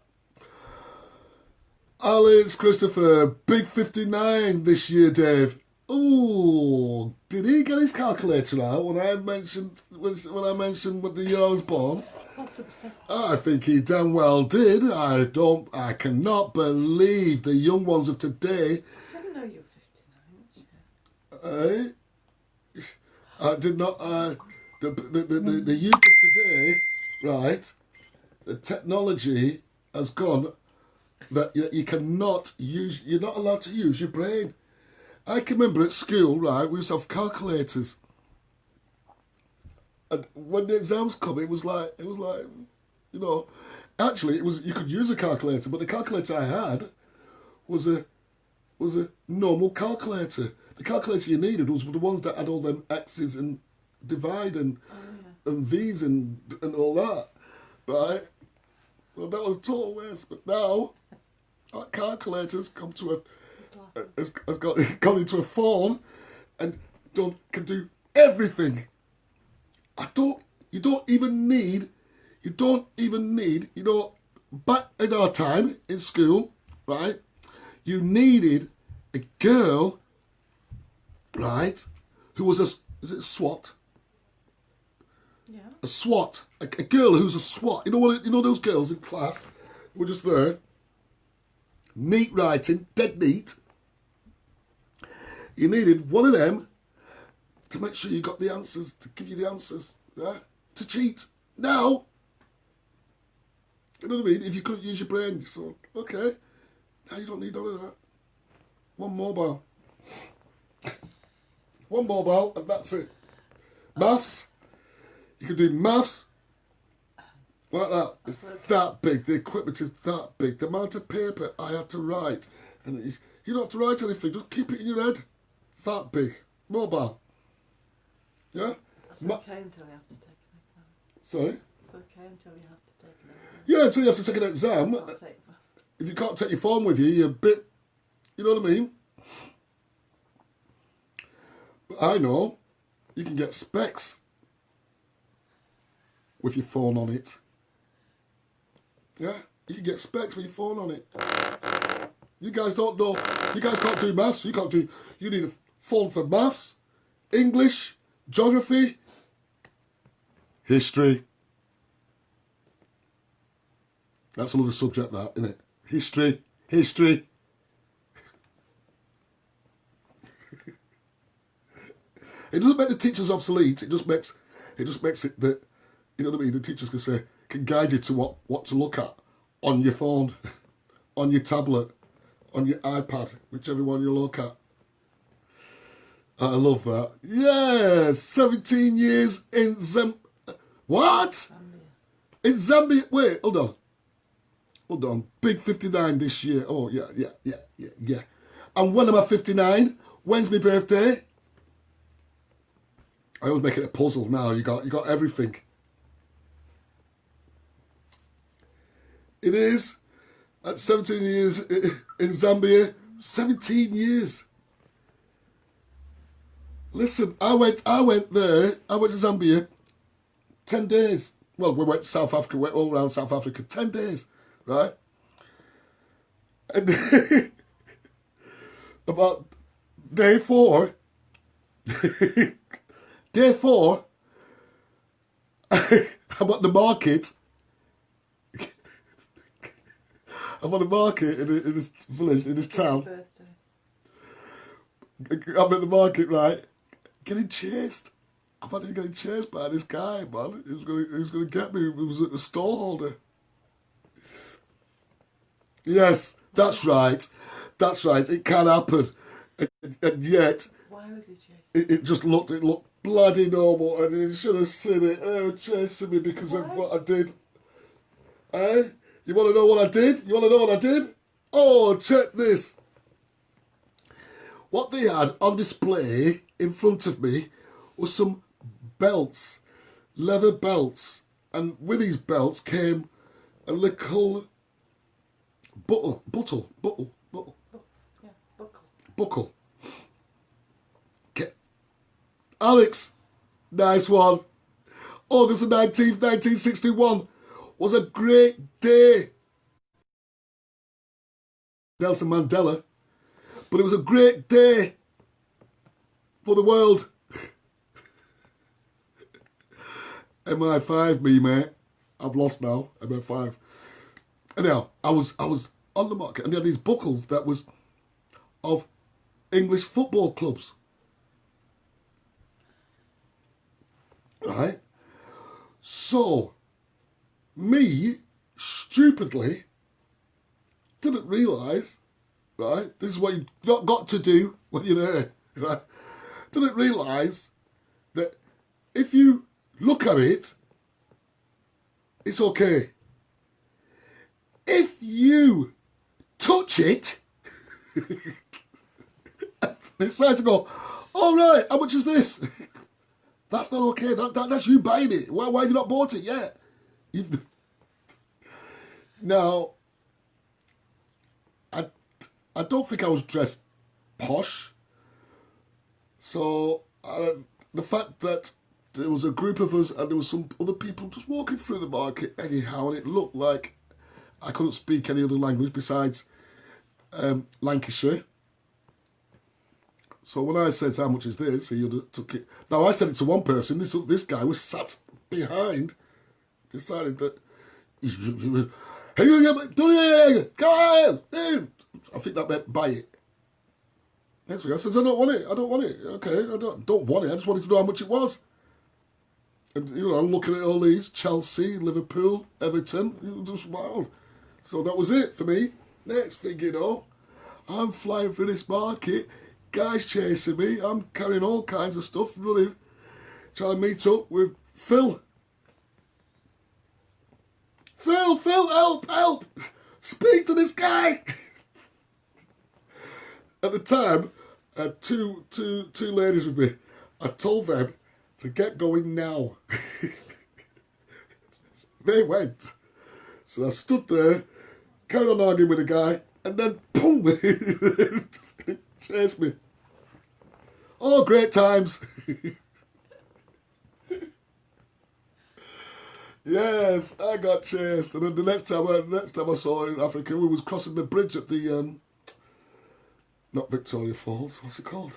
Alex Christopher, big 59 this year, Dave. Oh, did he get his calculator out when I mentioned what the year I was born? Possibly. I think he damn well did. I cannot believe the young ones of today. I didn't know you were 59. I did not. The youth of today, right? The technology has gone that you cannot use. You're not allowed to use your brain. I can remember at school, right? We used to have calculators. And when the exams come, it was like, you know, actually it was, you could use a calculator, but the calculator I had was a normal calculator. The calculator you needed was the ones that had all them X's and divide and V's and all that, right? Well, that was a total waste. But now, our calculator's come to has gone into a phone and can do everything. You don't even need, you know, back in our time in school, right? You needed a girl, right, who was is it SWAT? Yeah. A SWAT, a girl who's a SWAT. You know those girls in class who were just there, neat writing, dead neat. You needed one of them to make sure you got the answers, to give you the answers, yeah? To cheat. Now, you know what I mean? If you couldn't use your brain, so okay, now you don't need none of that. One mobile, and that's it. Maths. You can do maths like that. It's that big. The equipment is that big. The amount of paper I had to write. And you don't have to write anything. Just keep it in your head. That big. Mobile. Yeah? It's okay until you have to take an exam. Sorry? It's okay until you have to take an exam. Yeah, until you have to take an exam. If you can't take your phone with you, you're a bit... You know what I mean? But I know you can get specs with your phone on it. Yeah, you can get specs with your phone on it. You guys don't know. You guys can't do maths. You need a phone for maths, English, geography, history. That's another subject, that, isn't it? History. It doesn't make the teachers obsolete. It just makes it that, you know what I mean? The teachers can guide you to what to look at on your phone, on your tablet, on your iPad, whichever one you look at. I love that. Yes, 17 years in what? Zambia. In Zambia. Wait, hold on. Big 59 this year. Oh, yeah. And when am I 59? When's my birthday? I always make it a puzzle now. You got everything. It is at 17 years in Zambia. 17 years. Listen, I went there. I went to Zambia 10 days. Well, we went to South Africa, went all around South Africa, 10 days, right? And about day 4, I'm at the market. I'm on the market in this village, in this town. I'm at the market, right? Getting chased. I'm not even getting chased by this guy, man. He was going to get me. He was a stall holder. Yes, that's right. It can happen. And yet... Why was he chasing? It looked bloody normal, and he should have seen it. They were chasing me because of what I did. Eh? You want to know what I did? Oh, check this. What they had on display in front of me was some belts, leather belts, and with these belts came a little buckle. Yeah, Buckle. Alex, nice one. August the 19th, 1961 was a great day. Nelson Mandela. But it was a great day for the world. MI5, me, mate. I've lost now, MI5. Anyhow, I was on the market and they had these buckles that was of English football clubs. Right? So, me, stupidly, didn't realise, right? This is what you've got to do when you're there, right? Didn't realise that if you look at it, it's okay. If you touch it, it's time to go, all right, how much is this? That's not okay. That's you buying it. Why have you not bought it yet? Now, I don't think I was dressed posh. So, the fact that there was a group of us and there was some other people just walking through the market anyhow, and it looked like I couldn't speak any other language besides Lancashire. So when I said, how much is this? He took it. Now, I said it to one person. This guy was sat behind, decided that, hey, go ahead. I think that meant buy it. Next week I said, I don't want it. Okay, I don't want it. I just wanted to know how much it was. And, I'm looking at all these, Chelsea, Liverpool, Everton, it was just wild. So that was it for me. Next thing you know, I'm flying through this market, guys chasing me, I'm carrying all kinds of stuff, running, trying to meet up with Phil. Phil, help! Speak to this guy! At the time, I had two ladies with me. I told them to get going now. They went. So I stood there, carried on arguing with the guy, and then boom, he chased me. Oh, great times. Yes, I got chased. And then the next time I saw her in Africa, we was crossing the bridge at the not Victoria Falls. What's it called?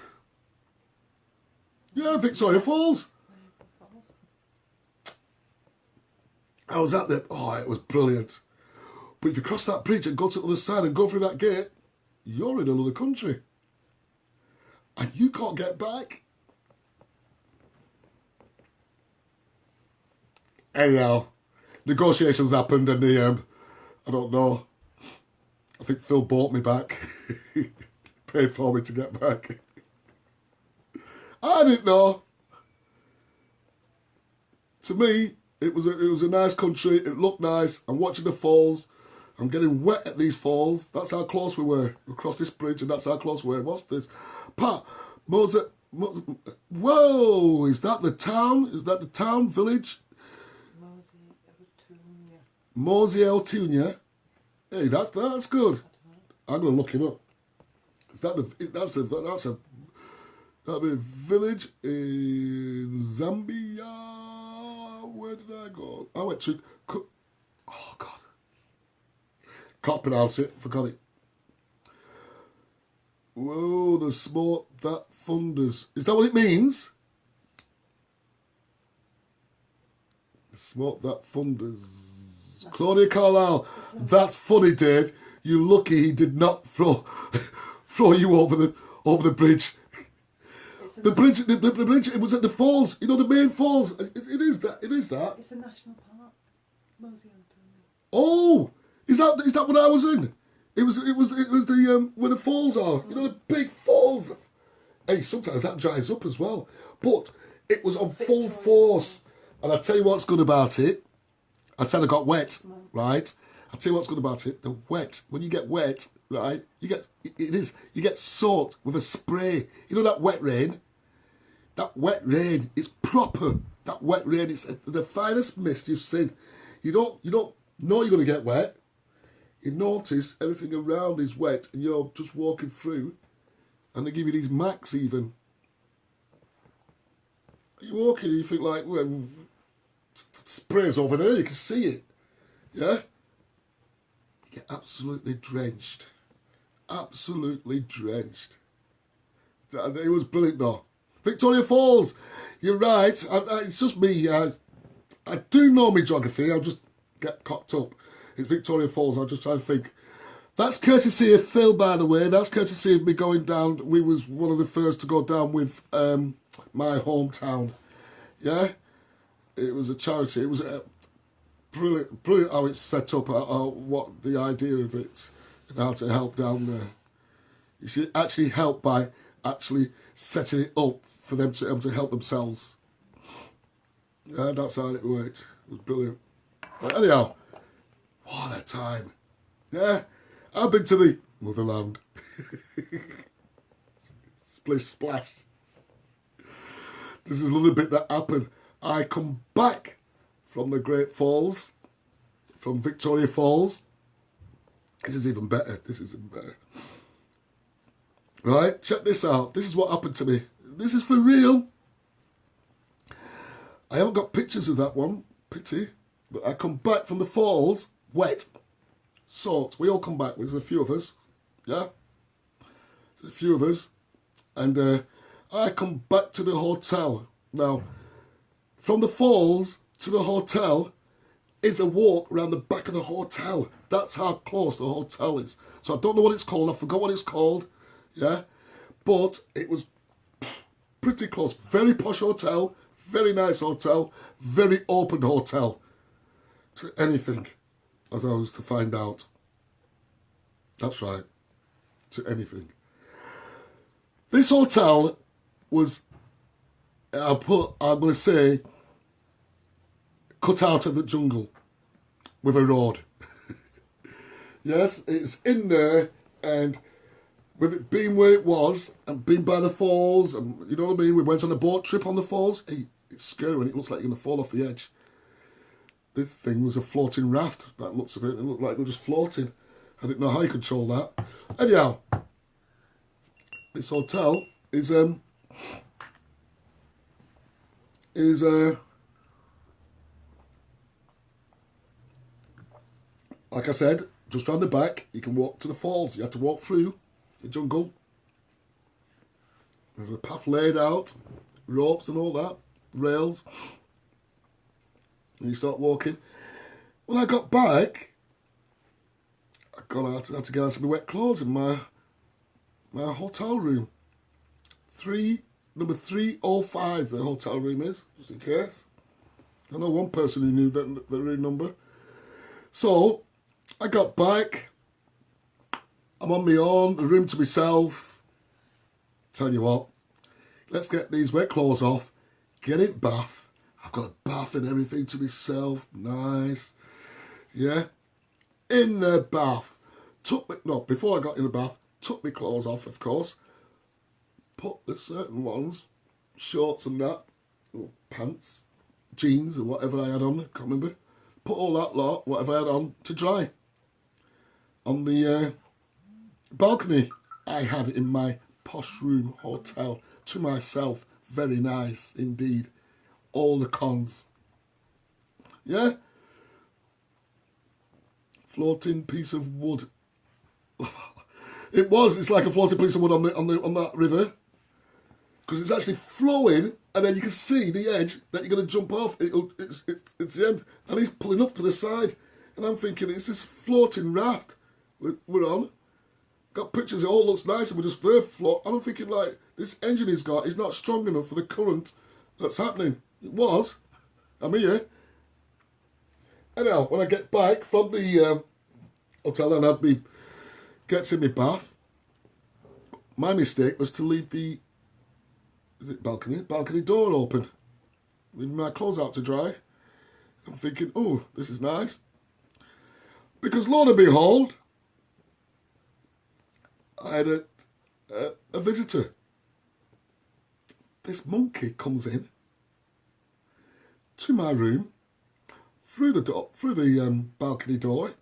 Yeah, Victoria Falls. I was at there. Oh, it was brilliant. But if you cross that bridge and go to the other side and go through that gate, you're in another country. And you can't get back. Anyhow, negotiations happened and I don't know, I think Phil bought me back. Paid for me to get back. I didn't know. To me, it was a nice country. It looked nice. I'm watching the falls. I'm getting wet at these falls. That's how close we were. We crossed this bridge and that's how close we were. What's this? Whoa, is that the town? Is that the town, village? Mosey Altunia. Hey, that's good. I'm gonna look him up. Is that that'd be a village in Zambia? Where did I go? I went to. Oh God, can't pronounce it. Forgot it. Whoa, the smoke that thunders. Is that what it means? The smoke that thunders. Claudia Carlisle. That's funny, Dave. You're lucky he did not throw you over the bridge. The bridge. It was at the falls. You know, the main falls. It is that. It's a national park. Oh, is that what I was in? It was the where the falls are. You know, the big falls. Hey, sometimes that dries up as well. But it was on full force. And I tell you what's good about it. I said I got wet, right? I tell you what's good about it. The wet. When you get wet, right? You get soaked with a spray. You know that wet rain. That wet rain. It's proper. That wet rain. It's the finest mist you've seen. You don't know you're going to get wet. You notice everything around is wet, and you're just walking through, and they give you these macs even. You're walking, and you think like, well, spray's over there. You can see it. Yeah. You get absolutely drenched. Absolutely drenched. It was brilliant though. Victoria Falls. You're right. It's just me. I do know my geography. I'll just get cocked up. It's Victoria Falls. I'll just try to think. That's courtesy of Phil, by the way. That's courtesy of me going down. We was one of the first to go down with my hometown. Yeah? It was a charity. It was brilliant how it's set up, what the idea of it, and how to help down there. You should actually help by actually setting it up for them to be able to help themselves. Yeah, that's how it worked. It was brilliant. But anyhow, what a time. Yeah, I've been to the motherland. Splish splash. This is a little bit that happened. I come back from the Great Falls, from Victoria Falls. This is even better. This is even better. Right, check this out. This is what happened to me. This is for real. I haven't got pictures of that one. Pity. But I come back from the falls, wet, soaked. We all come back. There's a few of us. Yeah? There's a few of us. And I come back to the hotel. Now, from the falls to the hotel is a walk around the back of the hotel. That's how close the hotel is. So I don't know what it's called. I forgot what it's called. Yeah? But it was pretty close. Very posh hotel. Very nice hotel. Very open hotel. To anything, as I was to find out. That's right. To anything. This hotel was, I'm going to say, cut out of the jungle with a road. Yes, it's in there, and with it being where it was, and being by the falls, and you know what I mean, we went on a boat trip on the falls. Hey, it's scary when it looks like you're going to fall off the edge. This thing was a floating raft, by the looks of it. It looked like we were just floating. I didn't know how you control that. Anyhow, this hotel is like I said, just round the back. You can walk to the falls. You have to walk through the jungle. There's a path laid out, ropes and all that, rails. And you start walking. When I got back, I had to get out of my wet clothes in my hotel room. Number 305, the hotel room is, just in case. I know one person who knew the room number. So, I got back. I'm on my own, a room to myself. Tell you what, let's get these wet clothes off, get it bath. I've got a bath and everything to myself, nice. Yeah, in the bath. Before I got in the bath, took my clothes off, of course. Put the certain ones, shorts and that, or pants, jeans or whatever I had on, I can't remember. Put all that lot, whatever I had on, to dry. On the balcony I had in my posh room hotel to myself. Very nice indeed. All the cons. Yeah? Floating piece of wood. It's like a floating piece of wood on that river. Because it's actually flowing, and then you can see the edge that you're going to jump off. It's the end. And he's pulling up to the side. And I'm thinking, it's this floating raft we're on. Got pictures, it all looks nice, and we're just there float. And I'm thinking, like, this engine he's got is not strong enough for the current that's happening. It was. I'm here. Anyhow, when I get back from the hotel and had me gets in my bath, my mistake was to leave the balcony door open, leaving my clothes out to dry. I'm thinking, oh, this is nice, because lo and behold, I had a visitor. This monkey comes in to my room through the balcony door,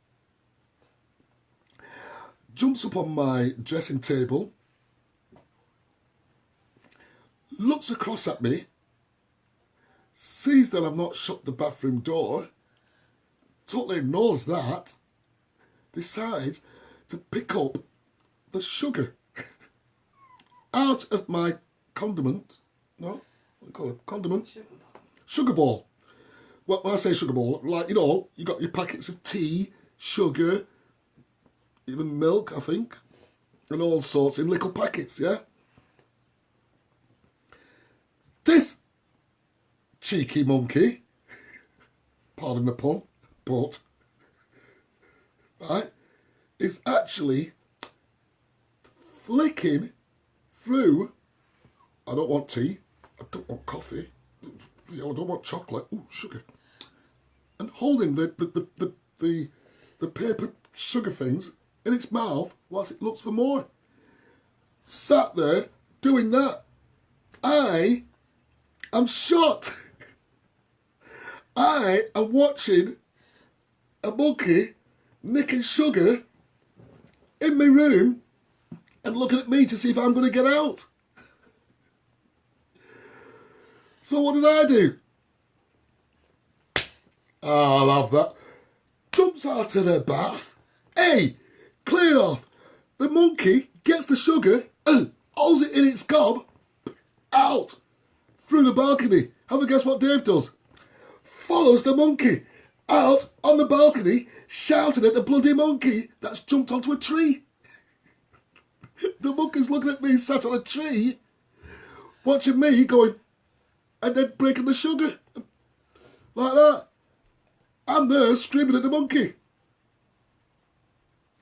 jumps up on my dressing table, looks across at me, sees that I've not shut the bathroom door, totally ignores that, decides to pick up the sugar out of my condiment. No, what do you call it? Condiment? Sugar ball. Well, when I say sugar ball, like, you know, you got your packets of tea, sugar, even milk, I think, and all sorts in little packets, yeah? This cheeky monkey, pardon the pun, but, right, is actually flicking through, I don't want tea, I don't want coffee, I don't want chocolate. Ooh, sugar. And holding the paper sugar things in its mouth whilst it looks for more. Sat there doing that. I am shocked. I am watching a monkey nicking sugar in my room and looking at me to see if I'm going to get out. So what did I do? Oh, I love that. Jumps out of the bath. Hey, clear off. The monkey gets the sugar and holds it in its gob out through the balcony. Have a guess what Dave does? Follows the monkey out on the balcony, shouting at the bloody monkey that's jumped onto a tree. The monkey's looking at me sat on a tree, watching me going, and then breaking the sugar. Like that. I'm there screaming at the monkey.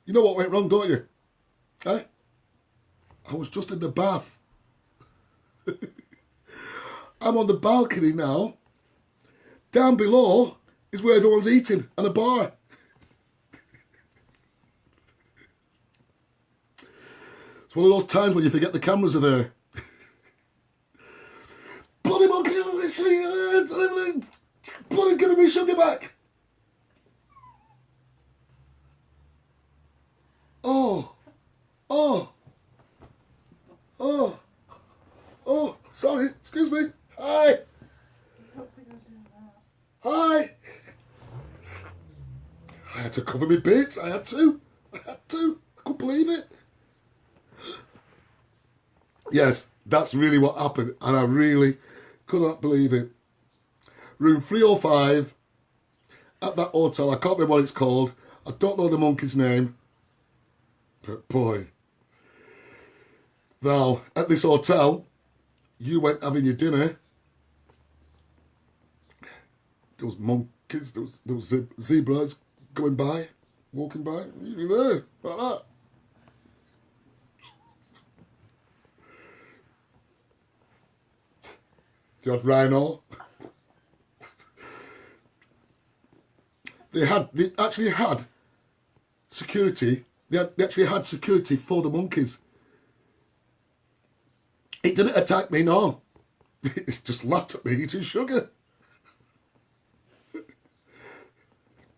You know what went wrong, don't you? Eh? I was just in the bath. I'm on the balcony now. Down below is where everyone's eating, and a bar. It's one of those times when you forget the cameras are there. Bloody monkey, bloody giving me sugar back. Oh, sorry, excuse me. Hi. Hi. I had to cover my bits, I had to. I couldn't believe it. Yes, that's really what happened, and I really could not believe it. Room 305 at that hotel, I can't remember what it's called. I don't know the monkey's name. But boy, now at this hotel, you went having your dinner. There was monkeys, there was zebras going by, walking by. You were there, like that. You had rhino. They actually had security. They actually had security for the monkeys. It didn't attack me, no. It just laughed at me eating sugar.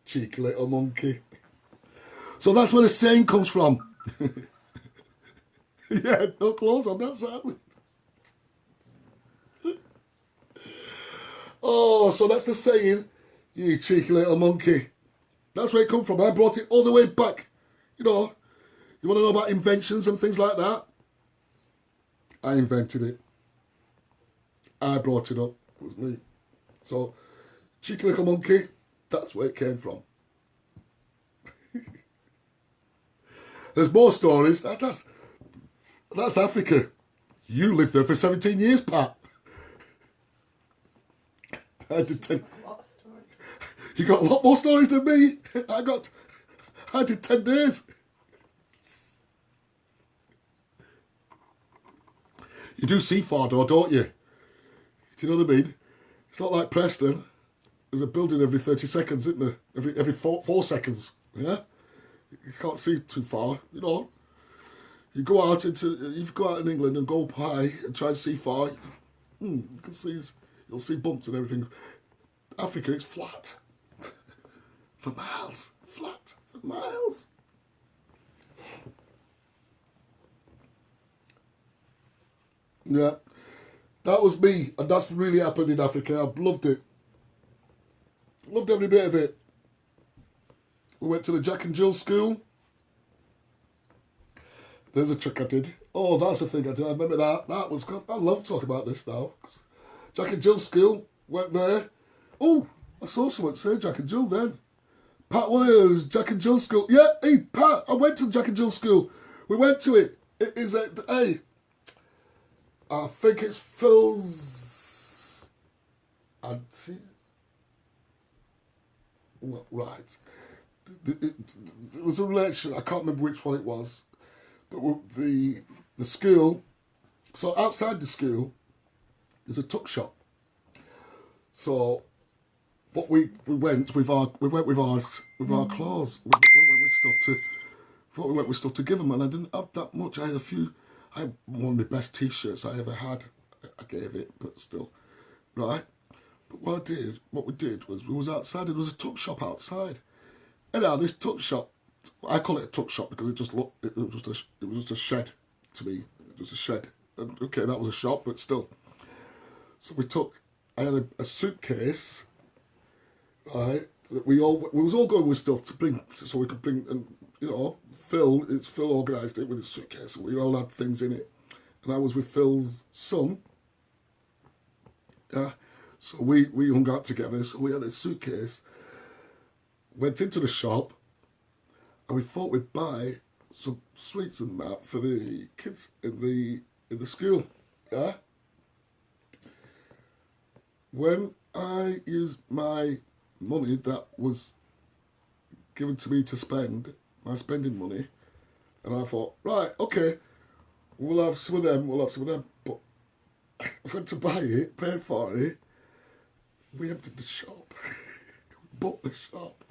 Cheeky little monkey. So that's where the saying comes from. Yeah, no clothes on that side. Oh, so that's the saying, you cheeky little monkey. That's where it come from. I brought it all the way back. You know, you want to know about inventions and things like that? I invented it. I brought it up. It was me. So, cheeky little monkey, that's where it came from. There's more stories. That's Africa. You lived there for 17 years, Pat. I did 10. A lot of stories. You got a lot more stories than me. I did 10 days. You do see far though, don't you? Do you know what I mean? It's not like Preston. There's a building every 30 seconds, isn't there? Every 4 seconds. Yeah? You can't see too far, you know. You go out in England and go high and try and see far. You can see, you'll see bumps and everything. Africa, it's flat. For miles. Flat. For miles. Yeah. That was me. And that's really happened in Africa. I've loved it. Loved every bit of it. We went to the Jack and Jill school. There's a trick I did. Oh, that's the thing I did. I remember that. That was good. I love talking about this now. Jack and Jill school. Went there. Oh, I saw someone say Jack and Jill then. Pat, what is Jack and Jill school? Yeah, hey, Pat, I went to Jack and Jill school. We went to it. It is a, hey, I think it's Phil's auntie. Well, right. It was a relation. I can't remember which one it was. But the school, so outside the school, there's a tuck shop. So, but we went with our claws. We went with stuff to. Thought we went with stuff to give them, and I didn't have that much. I had a few. I had one of the best T-shirts I ever had. I gave it, but still, right. But what we did was we was outside. There was a tuck shop outside. Anyhow, this tuck shop, I call it a tuck shop because it just looked. It was just a shed to me. It was a shed. And, okay, that was a shop, but still. So we took. I had a suitcase. Right, we was all going with stuff to bring, so we could bring, and Phil organised it with his suitcase, and we all had things in it, and I was with Phil's son. Yeah, so we hung out together. So we had a suitcase. Went into the shop, and we thought we'd buy some sweets and that for the kids in the school. Yeah. When I used my money that was given to me to spend, my spending money, and I thought, right, okay, we'll have some of them, but I went to buy it, pay for it, we emptied the shop, we bought the shop,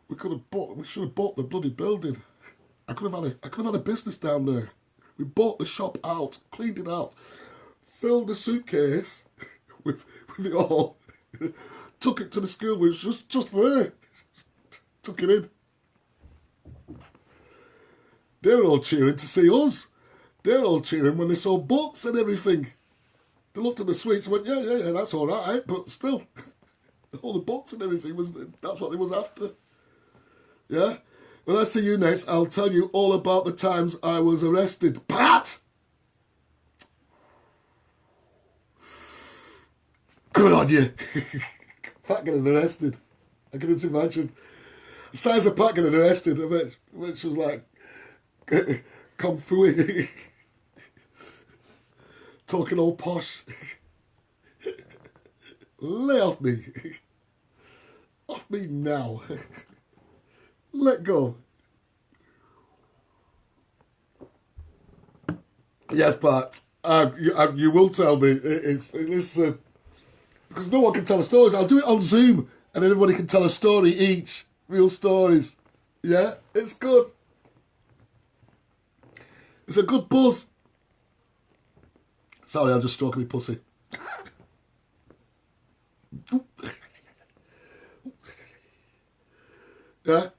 we should have bought the bloody building, I could have had a business down there, we bought the shop out, cleaned it out, filled the suitcase with it all, took it to the school, which was just there. Took it in. They were all cheering to see us. They were all cheering when they saw books and everything. They looked at the sweets and went, yeah, that's all right, but still, all the books and everything, that's what they was after. Yeah? When I see you next, I'll tell you all about the times I was arrested. Pat! Good on you. Pat getting arrested. I couldn't imagine. The size of Pat getting arrested, which was like kung fu talking all posh. Lay off me. Off me now. Let go. Yes, Pat. You will tell me. Listen. Because no one can tell the stories. I'll do it on Zoom and everybody can tell a story each. Real stories. Yeah? It's good. It's a good buzz. Sorry, I'm just stroking my pussy. Yeah?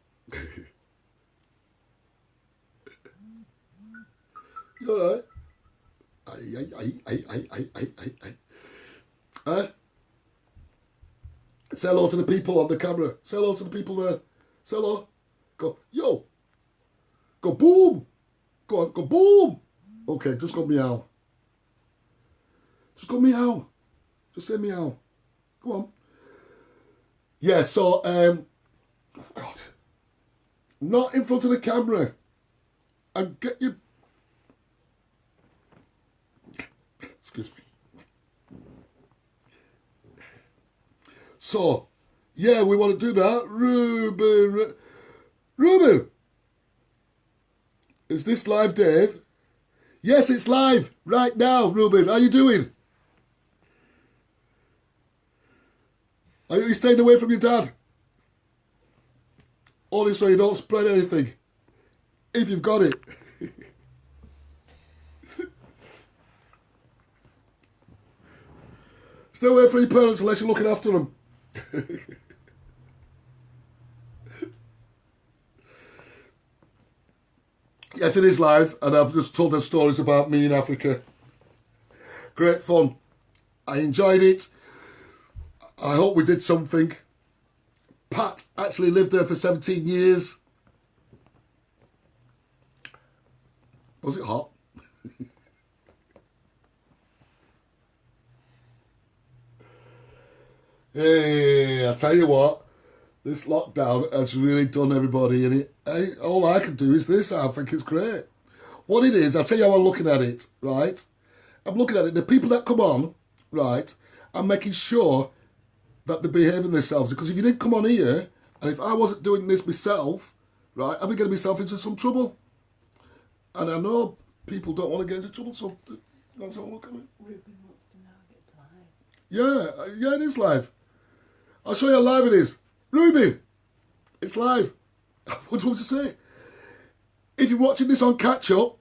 You alright? Say hello to the people on the camera. Say hello to the people there. Say hello. Go, yo. Go boom. Go on, go boom. Okay, just go meow. Just go meow. Just say meow. Go on. Yeah, so, oh God. Not in front of the camera. And get your... Excuse me. So, yeah, we want to do that. Ruben! Is this live, Dave? Yes, it's live right now, Ruben. How you doing? Are you staying away from your dad? Only so you don't spread anything. If you've got it. Stay away from your parents unless you're looking after them. Yes, it is live, and I've just told them stories about me in Africa. Great fun. I enjoyed it. I hope we did something. Pat actually lived there for 17 years. Was it hot? Hey, I tell you what, this lockdown has really done everybody in it. Hey, all I can do is this. I think it's great. What it is, I'll tell you how I'm looking at it, right? I'm looking at it, the people that come on, right, I'm making sure that they're behaving themselves. Because if you didn't come on here, and if I wasn't doing this myself, right, I'd be getting myself into some trouble. And I know people don't want to get into trouble, so that's how I'm looking at it. Ruben wants to know if it's live. Yeah, it is live. I'll show you how live it is. Ruby, it's live. What do you want to say? If you're watching this on catch up,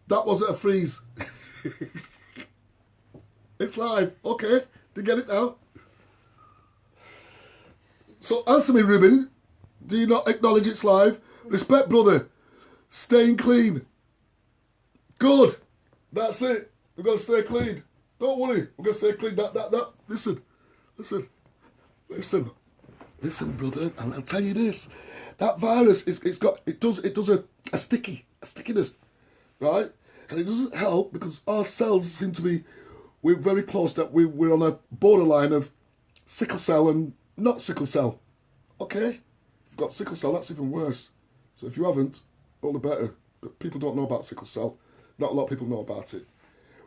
that wasn't a freeze. It's live. Okay, do you get it now? So answer me, Ruben. Do you not acknowledge it's live? Respect, brother. Staying clean. Good. That's it. We're going to stay clean. Don't worry. We're going to stay clean. That. Listen, brother. And I'll tell you this. That virus, it does a stickiness, right? And it doesn't help because our cells seem to be, we're very close that we're on a borderline of sickle cell and not sickle cell. Okay? If you've got sickle cell, that's even worse. So if you haven't, all the better. But people don't know about sickle cell. Not a lot of people know about it.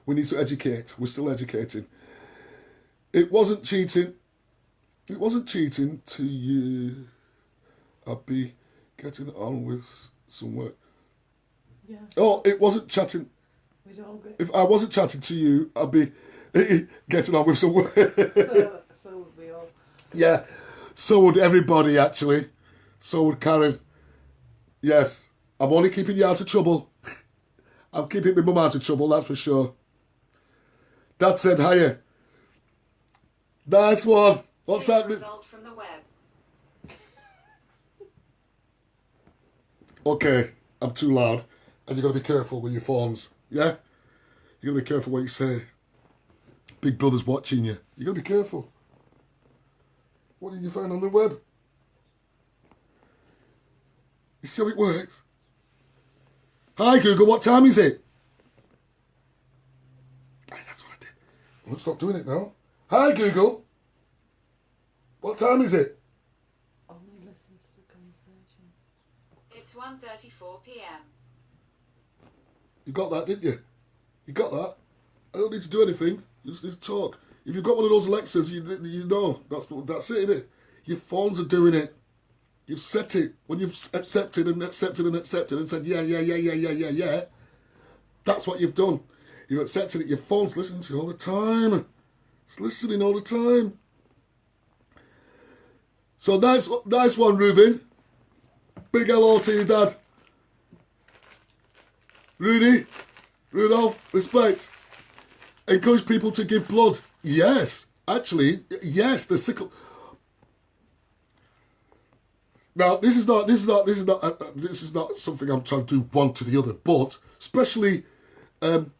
We need to educate. We're still educating. It wasn't cheating. It wasn't cheating to you. I'd be getting on with some work. Yeah. Oh, it wasn't chatting. We'd all go. If I wasn't chatting to you, I'd be getting on with some work. So would we all. Yeah. So would everybody, actually. So would Karen. Yes. I'm only keeping you out of trouble. I'm keeping my mum out of trouble, that's for sure. Dad said hiya. Nice one. What's Here's a happening? result from the web. Okay, I'm too loud. And you've got to be careful with your phones. Yeah? You've got to be careful what you say. Big Brother's watching you. You've got to be careful. What did you find on the web? You see how it works? Hi Google, what time is it? Hey, that's what I did. I'm going to stop doing it now. Hi Google. What time is it? Only listens to the conversation. It's 1:34 p.m. You got that, didn't you? You got that? I don't need to do anything. You just need to talk. If you've got one of those Alexas, you know. That's it, isn't it? Your phones are doing it. You've set it. When you've accepted and said, yeah, that's what you've done. You've accepted it. Your phone's listening to you all the time. It's listening all the time. So nice one, Ruben. Big hello to your dad. Rudy, Rudolph, respect. Encourage people to give blood. Yes, actually, yes. The sickle. Now, this is not something I'm trying to do one to the other, but especially of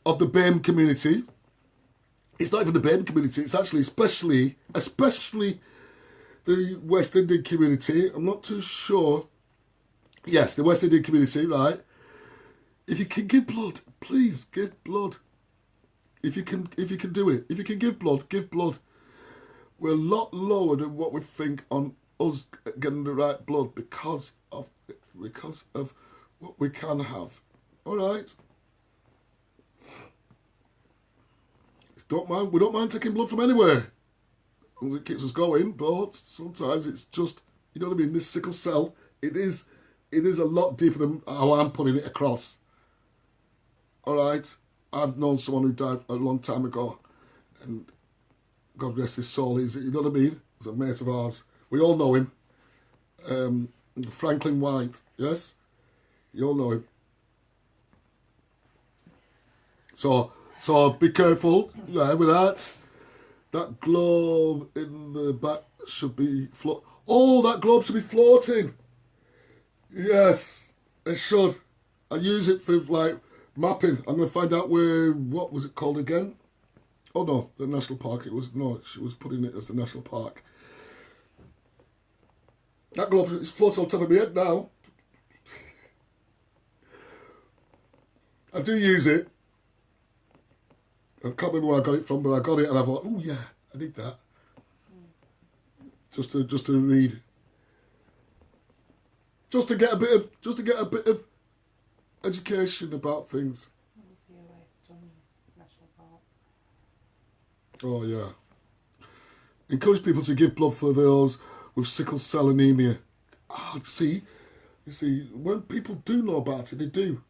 the BAME community. It's not even the BAME community. It's actually especially the West Indian community. I'm not too sure. Yes, the West Indian community, right? If you can give blood, please give blood. If you can do it. If you can give blood, give blood. We're a lot lower than what we think on us getting the right blood because of what we can have. All right. We don't mind taking blood from anywhere. As long as it keeps us going, but sometimes it's just, you know what I mean, this sickle cell, it is a lot deeper than how I'm putting it across. All right. I've known someone who died a long time ago, and God rest his soul. You know what I mean? He's a mate of ours. We all know him. Franklin White, yes? You all know him. So be careful with that. That globe in the back should be that globe should be floating. Yes, it should. I use it for mapping. I'm going to find out what was it called again? Oh no, the national park. She was putting it as the national park. That globe is floating on top of my head now. I do use it. I can't remember where I got it from, but I got it and I thought, oh yeah, I need that. Just to read. Just to get a bit of education about things. We'll see you later, National Park. Oh yeah. Encourage people to give blood for those with sickle cell anemia. See, You see, when people do know about it, they do.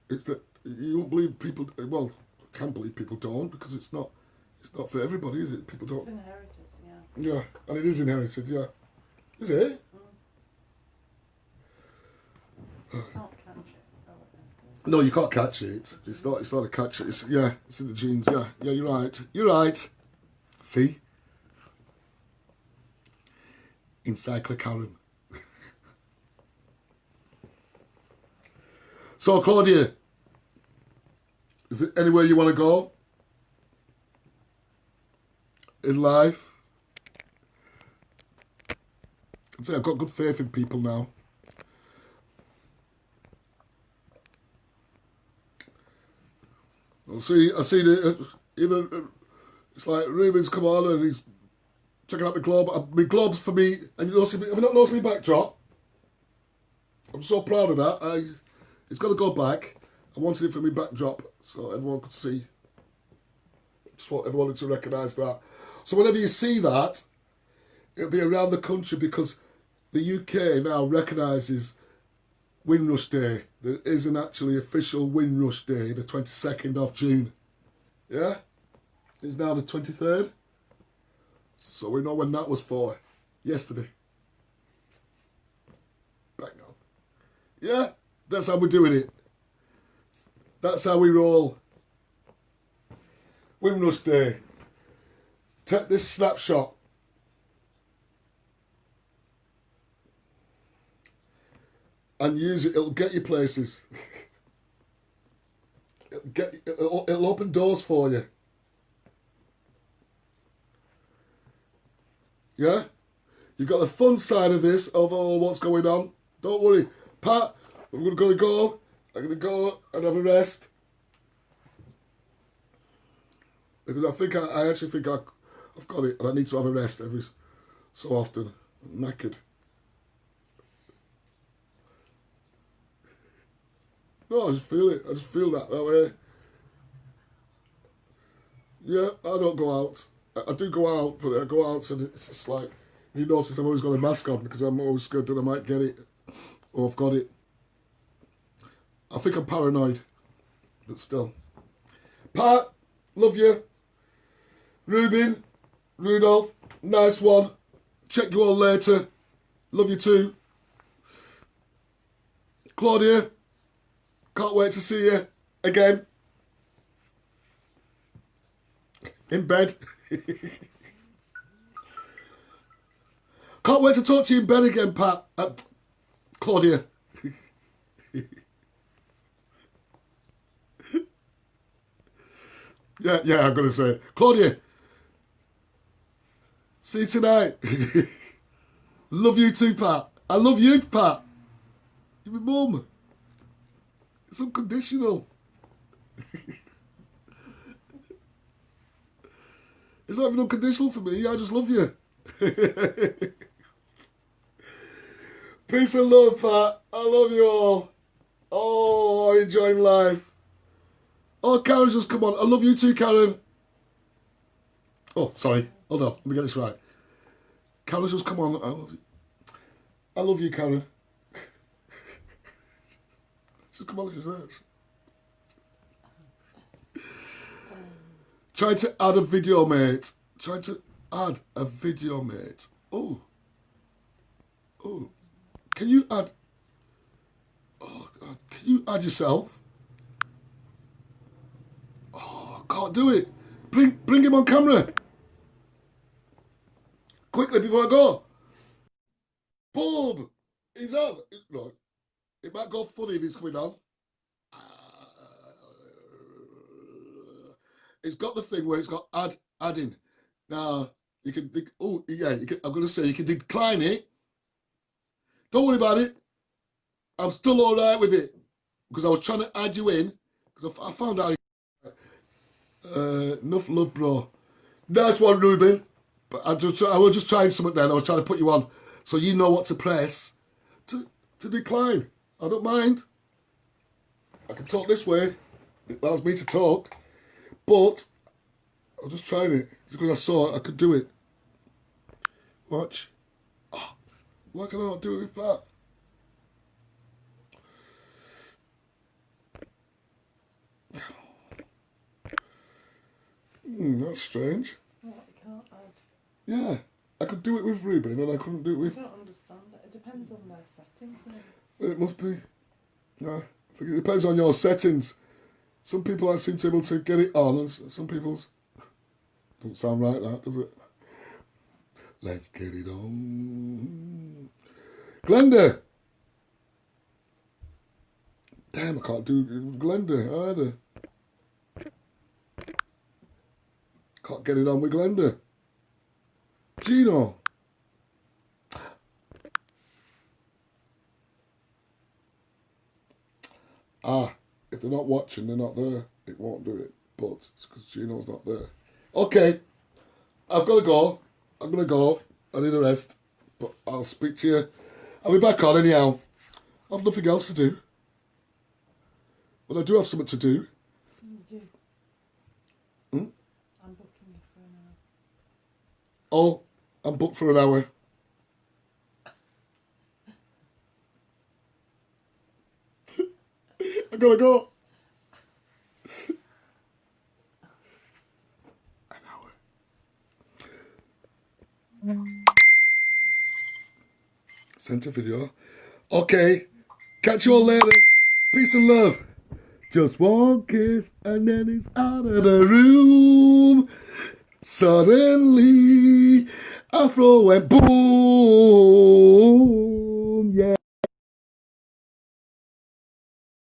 It's that you won't believe people. Well, I can't believe people don't because it's not. It's not for everybody, is it? People It's don't. inherited, yeah. Yeah, and it is inherited. Yeah, is it? Can't catch it. Oh, No, you can't catch it. It's not. It's not a catch. It's It's in the genes. Yeah. Yeah. You're right. You're right. See. Encyclo Karen. So, Claudia, is there anywhere you want to go in life? I'd say I've got good faith in people now. I see that even it's like Ruben's come on and he's checking out my globe. My globe's for me, and you notice me. Have you not noticed me backdrop? I'm so proud of that. It's got to go back. I wanted it for me backdrop so everyone could see. Just want everyone to recognise that. So whenever you see that, it'll be around the country because the UK now recognises Windrush Day. There is an actually official Windrush Day, the 22nd of June. Yeah? It's now the 23rd. So we know when that was for. Yesterday. Bang on. Yeah? That's how we're doing it. That's how we roll. Windrush Day. Take this snapshot. And use it. It'll get you places. It'll open doors for you. Yeah? You've got the fun side of this, of all what's going on. Don't worry. Pat, I'm going to go. I'm going to go and have a rest. Because I actually think I've got it and I need to have a rest every so often. I'm knackered. No, I just feel it. I just feel that way. Yeah, I don't go out. I do go out, but I go out and it's just like, you notice I've always got a mask on because I'm always scared that I might get it or I've got it. I think I'm paranoid, but still. Pat, love you. Ruben, Rudolph, nice one. Check you all later. Love you too. Claudia, can't wait to see you again. In bed. Can't wait to talk to you in bed again, Pat. Claudia. Yeah, I'm going to say it. Claudia. See you tonight. Love you too, Pat. I love you, Pat. You're my mum. It's unconditional. It's not even unconditional for me. I just love you. Peace and love, Pat. I love you all. Oh, I'm enjoying life. Oh, Karen's just come on. I love you too, Karen. Oh, sorry. Hold on. Let me get this right. Karen's just come on. I love you, Karen. She's come on, she says. Trying to add a video, mate. Trying to add a video, mate. Oh. Can you add... Oh, God. Can you add yourself? Oh, I can't do it. Bring him on camera. Quickly, before I go. Boom. He's on. Right. It might go funny if he's coming on. It's got the thing where it's got adding. Now, you can, I'm going to say you can decline it. Don't worry about it. I'm still all right with it. Because I was trying to add you in. Because I found out. Enough love, bro. Nice one, Ruben. But I was just trying something then. I was trying to put you on. So you know what to press to decline. I don't mind. I can talk this way. It allows me to talk. But I was just trying it. Because I saw it, I could do it. Watch. Oh, why can I not do it with that? That's strange. What, you can't add? Yeah, I could do it with Reuben and I couldn't do it I with... don't understand it. It depends on their settings. Doesn't it? It must be. Yeah, I think it depends on your settings. Some people I seem to be able to get it on, and some people's don't sound right. That does it? Let's get it on, Glenda. Damn, I can't do Glenda either. Can't get it on with Glenda. Gino. If they're not watching, they're not there. It won't do it. But it's because Gino's not there. Okay. I've got to go. I'm going to go. I need a rest. But I'll speak to you. I'll be back on anyhow. I've nothing else to do. But I do have something to do. You do. Hmm? I'm booking you for an hour. Oh, I'm booked for an hour. I gotta go. An hour. Sent a video. Okay. Catch you all later. Peace and love. Just one kiss and then it's out of the room. Suddenly, Afro went boom.